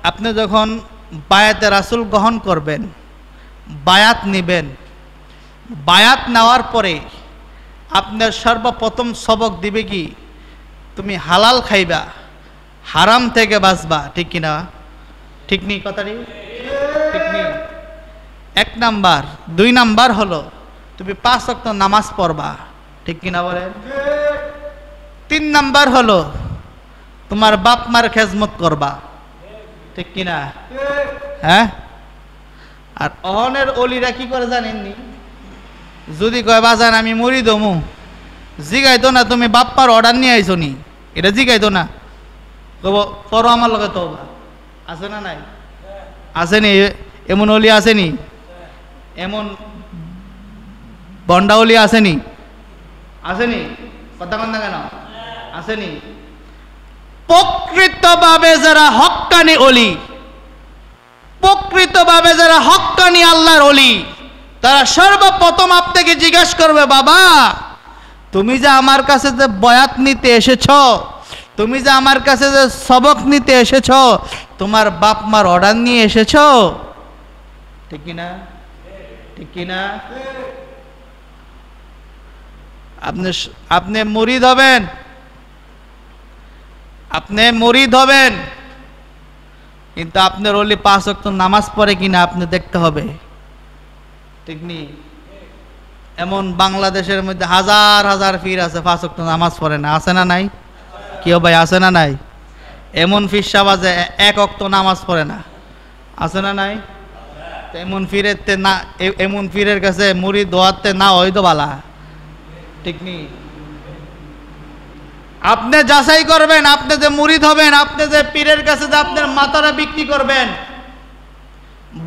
আপনি যখন বায়াতে রাসূল গ্রহণ করবেন, বায়াত নেবেন, বায়াত নেওয়ার পরে আপনার সর্বপ্রথম সবক দিবে কি? তুমি হালাল খাইবা, হারাম থেকে বাঁচবা। ঠিক কিনা? ঠিক নেই কথাটি? ঠিক নেই। এক নাম্বার। 2 নাম্বার হলো তুমি 5 ওয়াক্ত নামাজ পড়বা। ঠিক কিনা বলেন? 3 নাম্বার হলো তোমার বাপ মার খেজমত করবা। ঠিক কিনা? হ্যাঁ। আর অহনের অলিরা কি করে জানেননি? যদি কয় বাজান আমি মরি দমু, জিগাইতো না তুমি বাপ্পার অর্ডার নিয়ে আইছো নি, এটা জিগাইতো না। কব পর আমার লগে তো আছে না নাই? আসেনি? এমন অলি আসেনি? এমন বন্ডা অলি আসেনি? আসেনি? কথা কন না কেন? আসেনি? প্রকৃতভাবে যারা হক্কানি অলি, প্রকৃতভাবে যারা হক্কানি আল্লাহর অলি, তারা সর্বপ্রথম আপনাকে জিজ্ঞাসা করবে, বাবা তুমি যে আমার কাছে যে বয়াত নিতে এসেছ, তুমি যে আমার কাছে যে সবক নিতে এসেছ, তোমার বাপ মার অর্ডার নিয়ে এসেছ? ঠিক কিনা? ঠিক কিনা? আপনি মুরিদ হবেন, আপনি মুরিদ হবেন, কিন্তু আপনার ওলি 5 ওয়াক্ত নামাজ পড়ে কিনা আপনি দেখতে হবে। ঠিক নেই? এমন বাংলাদেশের মধ্যে হাজার হাজার পীর আছে 5 ওয়াক্ত নামাজ পড়ে না। আছে না নাই? কেউ ভাই আছে না নাই? এমন পীর সাহেব আছে 1 ওয়াক্ত নামাজ পড়ে না। আছে না নাই? এমন পীরের কাছে মুরিদ হওয়াতে না হয়তো বালা। ঠিক নেই? আপনি যাচাই করবেন, আপনি যে মুরিদ হবেন, আপনি যে পীরের কাছে যে আপনার মাথাটা বিক্রি করবেন।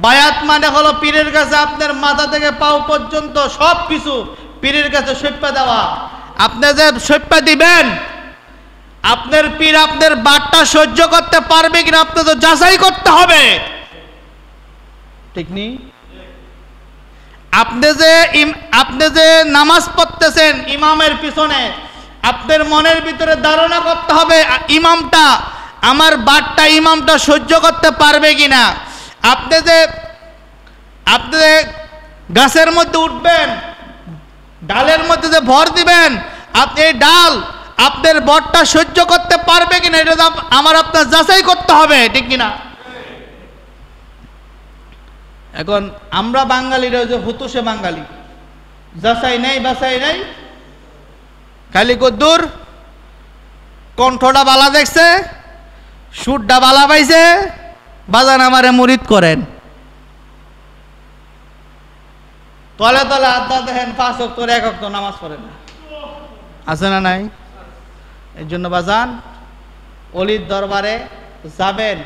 বায়াত মানে হলো পীরের কাছে আপনার মাথা থেকে পাও পর্যন্ত সব কিছু পীরের কাছে সঁপে দেওয়া। আপনি যে সঁপে দিবেন, আপনার পীর আপনার বাটটা সহ্য করতে পারবে কিনা আপনি তো যাচাই করতে হবে। ঠিক নেই? আপনি যে নামাজ পড়তেছেন ইমামের পিছনে, আপনার মনের ভিতরে ধারণা করতে হবে ইমামটা, আমার বাটটা ইমামটা সহ্য করতে পারবে কিনা। আপনি যে গাছের মধ্যে উঠবেন, ডালের মধ্যে যে ভর দিবেন, আপনি এই ডাল আপনার ভরটা সহ্য করতে পারবে কিনা, এটা আমার আপনার যাচাই করতে হবে। ঠিক কিনা? এখন আমরা বাঙালিরা যে হুতুসে বাঙালি, যাচাই নেই বাছাই নেই, খালি কদ্দুর কণ্ঠটা বালা দেখছে, সুরটা বালা পাইছে, বাজান আমারে মুরিদ করেন। তলে তলে আড্ডা দেখেন 5 ওয়াক্ত 1 ওয়াক্ত নামাজ পড়ে না। আছে না নাই? এই জন্য বাজান অলির দরবারে যাবেন,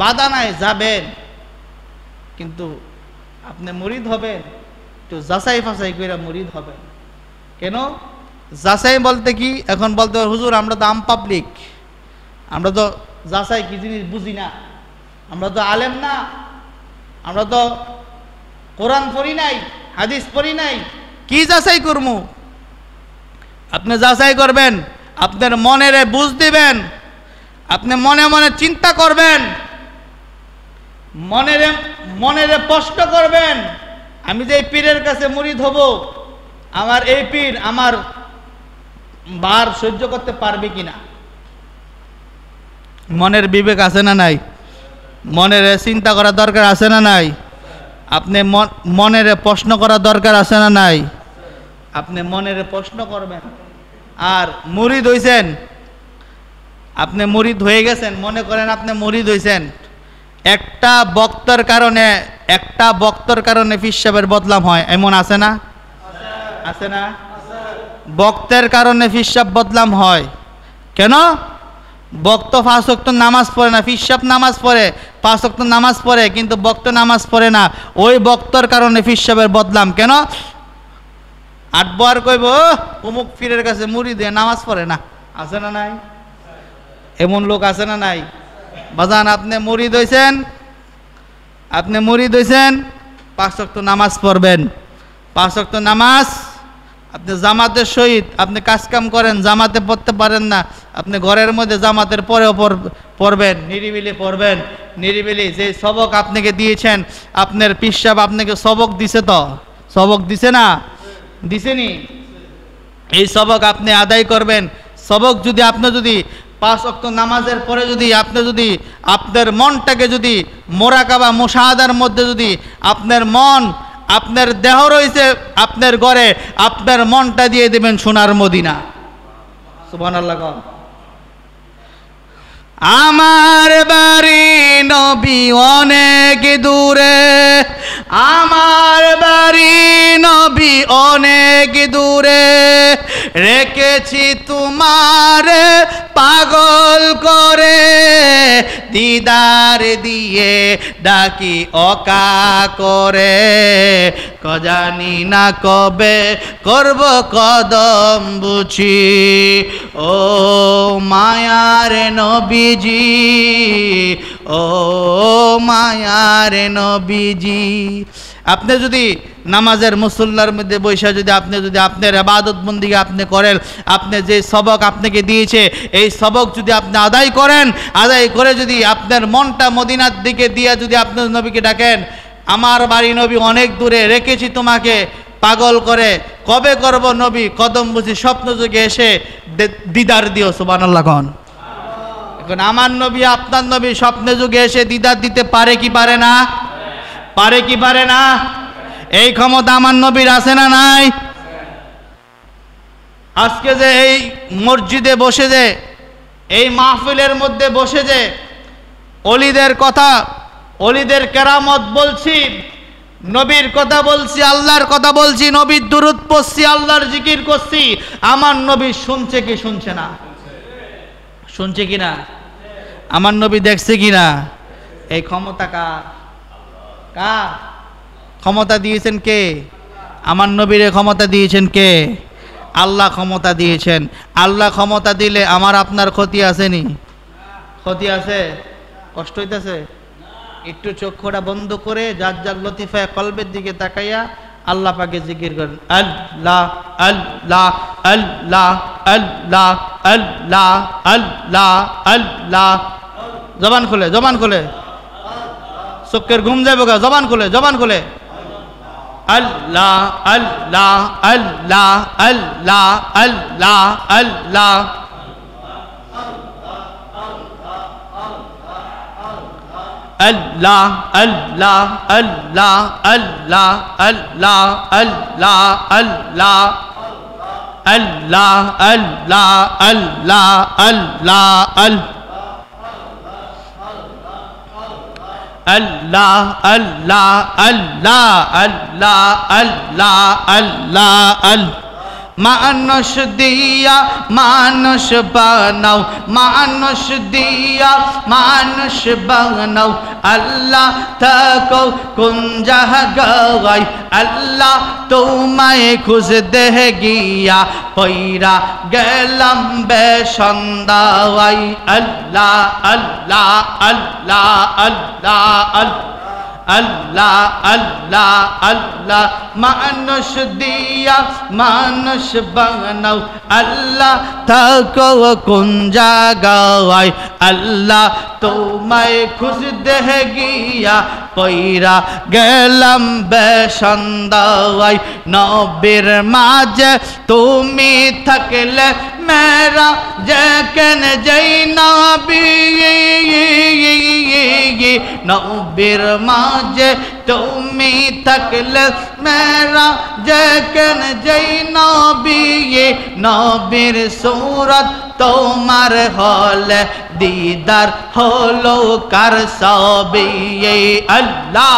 বাধা নাই, যাবেন, কিন্তু আপনি মুরিদ হবেন একটু যাচাই ফাঁচাই করে মুরিদ হবেন। কেন যাচাই বলতে কি? এখন বলতে হুজুর আমরা তো আম পাবলিক, আমরা তো যাচাই কি জিনিস বুঝি না, আমরা তো আলেম না, আমরা তো কোরআন পড়ি নাই, হাদিস পড়ি নাই, কি যাচাই করবো? আপনি যাচাই করবেন, আপনার মনের বুঝ দিবেন, আপনি মনে মনে চিন্তা করবেন, মনের প্রশ্ন করবেন, আমি যে পীরের কাছে মুরিদ হব, আমার এই পীর আমার বার সহ্য করতে পারবে কিনা। মনের বিবেক আছে না নাই? মনের চিন্তা করা দরকার আছে না নাই? আপনি মনের প্রশ্ন করা দরকার আছে না নাই? আপনি মনের প্রশ্ন করবেন। আর মুরিদ হইছেন, আপনি মুরিদ হয়ে গেছেন, মনে করেন আপনি মুরিদ হইছেন, একটা বক্তার কারণে পীর সাহেবের বদনাম হয়, এমন আছে না? আছে না? বক্তের কারণে পীর সাহেব বদনাম হয়। কেন? বক্ত 5 ওয়াক্ত নামাজ পড়ে না, ফিরসাব নামাজ পড়ে, 5 ওয়াক্ত নামাজ পড়ে, কিন্তু বক্ত নামাজ পড়ে না। ওই বক্তর কারণে ফিরসাবের বদলাম কেন? আটবার কইব অমুক পীরের কাছে মুড়ি দিয়ে নামাজ পড়ে না। আছে না নাই? এমন লোক আছে না নাই? বাজান, আপনি মুরিদ হইছেন, 5 ওয়াক্ত নামাজ পড়বেন। 5 ওয়াক্ত নামাজ আপনি জামাতের সহিত আপনি কাজকাম করেন, জামাতে পড়তে পারেন না, আপনি ঘরের মধ্যে জামাতের পরেও পড়বেন, নিরিবিলি পড়বেন। নিরিবিলি যে সবক আপনাকে দিয়েছেন, আপনার পীর সাহেব আপনাকে সবক দিছে, তো সবক দিছে না? দিছেনি? এই সবক আপনি আদায় করবেন। সবক যদি আপনি 5 ওয়াক্ত নামাজের পরে আপনি আপনার মনটাকে মোরাকাবা মুশাহাদার মধ্যে আপনার মন, আপনার দেহ রয়েছে আপনার ঘরে, আপনার মনটা দিয়ে দেবেন সোনার মদিনা। সুবহানাল্লাহ। আমার বাড়ি নবী অনেক দূরে, আমার বাড়ি নবী অনেক দূরে, রেখেছি তোমার পাগল করে, দিদার দিয়ে ডাকি অকা করে, কজানি না কবে করব কদম বুঝি, ও মায়ার নবীজি, ও মায়ার নবীজি। আপনি যদি নামাজের মুসল্লার মধ্যে বৈশা আপনি আপনার ইবাদত বন্দেগী আপনি করেন, আপনি যে সবক আপনাকে দিয়েছে এই সবক আপনি আদায় করেন, আদায় করে আপনার মনটা মদিনার দিকে দিয়ে আপনার নবীকে ডাকেন, আমার বাড়ি নবী অনেক দূরে, রেখেছি তোমাকে পাগল করে, কবে করব নবী কদম বুঝি, স্বপ্ন যুগে এসে দিদার দিও। সুবহানাল্লাহ। এখন আমার নবী আপনার নবী স্বপ্নে যুগে এসে দিদার দিতে পারে কি পারে না? পারে কি পারে না? এই ক্ষমতা আমার নবীর আছে না নাই? আজকে যে এই মসজিদে বসে, যে এই মাহফিলের মধ্যে বসে, যে অলিদের কথা, অলিদের কেরামত বলছি, নবীর কথা বলছি, আল্লাহর কথা বলছি, নবীর দুরূদ পড়ছি, আল্লাহর জিকির করছি, আমার নবী শুনছে কি শুনছে না? শুনছে কিনা? আমার নবী দেখছে কিনা? এই ক্ষমতা কার? কার ক্ষমতা দিয়েছেন কে? আমার নবীর ক্ষমতা দিয়েছেন কে? আল্লাহ ক্ষমতা দিয়েছেন। আল্লাহ ক্ষমতা দিলে আমার আপনার ক্ষতি আসেনি? ক্ষতি আছে? কষ্ট হইতেছে? একটু চক্ষুটা বন্ধ করে যার যার লতিফায় কলবের দিকে তাকাইয়া আল্লাহ পাকে জিকির করেন, আল্লাহ আল্লাহ আল্লাহ আল্লাহ আল্লাহ আল্লাহ আল্লাহ। জবান খুলে, জবান খুলে, চোখের ঘুম যাবে গা, জবান খুলে, জবান খুলে, আল্লাহ আল্লাহ আল্লাহ আল্লাহ আল্লাহ আল্লাহ। আল্লাহ আল্লাহ আল্লাহ আল্লাহ আল্লাহ আল্লাহ আল্লাহ আল্লাহ আল্লাহ আল্লাহ আল্লাহ আল্লাহ আল্লাহ আল্লাহ আল্লাহ আল্লাহ আল্লাহ আল্লাহ। মানুষ দিয়া মানুষ বানাও, মানুষ দিয়া মানুষ বানাও, আল্লাহ থাকো কোন জায়গায়, আল্লাহ তোমায় খুঁজতে গিয়া পয়রা গেলাম বেসন্দায়, আল্লাহ আল্লাহ আল্লাহ আল্লাহ আল্লাহ আল্লাহ আল্লাহ। মানুষ দিয়া মানুষ বানাও, আল্লাহ থাকো কোন জায়গায়, আল্লাহ তোমায় খুঁজতে গিয়া পয়রা গেলাম বেসন্দায়। নবীর মাঝে তুমি থাকলে মেরা যেকেন যেই নবী, নবীর মাঝে তুমি থাকলে মেরা যেকেন যেই নবী, নবীর সূরত তোমার হলে দিদার হলো কার সবই, আল্লাহ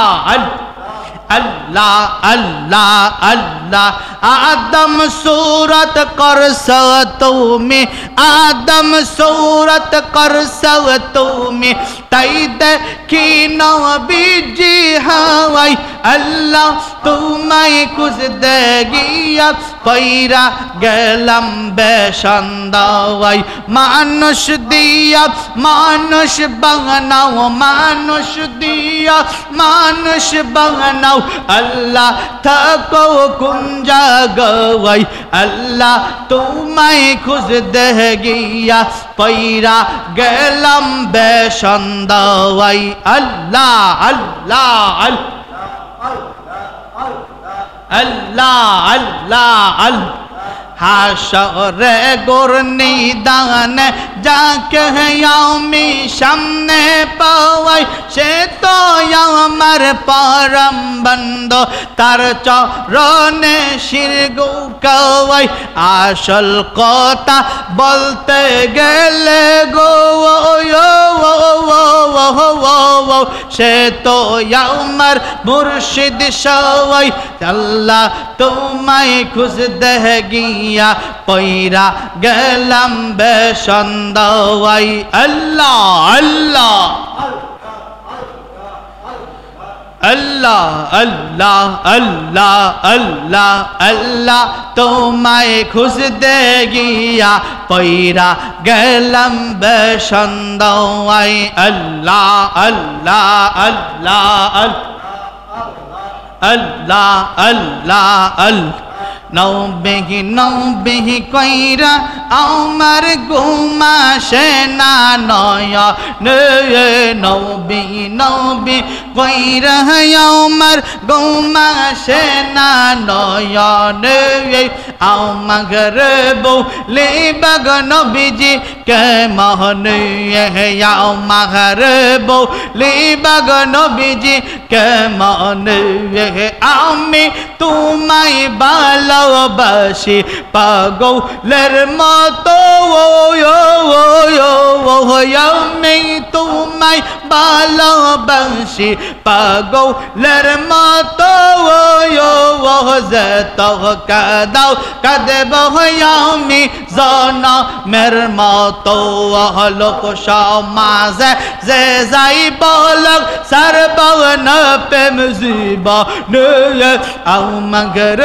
अल्लाह अल्लाह अल्लाह आदम सूरत कर सवतो में आदम सूरत कर सवतो में ताई देखी नबीजी हवाई अल्लाह तुम्हें कुछ देगिया पैरा गलम बेशंदावाई मानुष दिया मानुष बनाओ मानुष दिया मानुष बनाओ अल्लाह थको कुंजा गवाई अल्लाह तुम्हें खुद देगिया पैरा गलम बेशंदावाई अल्लाह अल्लाह अल्लाह अल्लाह अल्लाह हाशरे गुरनी दान जाके यामी सामने पावाई से तो यामर परम बंदो तार चरणे शिर गुकावाई आसल कथा बोलते गेले गो से तो यामर मुर्शिद सवाई अल्लाह तुम्हें खुश देगिया पैरा गलम बेशंदावाई अल्लाह अल्लाह अल्लाह अल्लाह अल्लाह अल्लाह अल्लाह तुम्हें खुश देगिया पैरा गलम बेशंदावाई अल्लाह अल्लाह अल्लाह अल्लाह अल्लाह अल्लाह नौबिही कइरा आमार घुमा सेना नय नौबिही नौबी कइरा आमार घुमा सेना नयन आमार बौले बाग नबीजी केमन आमार बौले बाग नबीजी केमन आमी तुम्हाय ভালোবাসি পাগলের মতো আমি তোমায় ভালোবাসি পাগলের মতো যত কাঁদাও কাঁদব আমি জনমের মতো লোক সমাজে যে যাই বলক সর্বন প্রেম জীবন আমাদের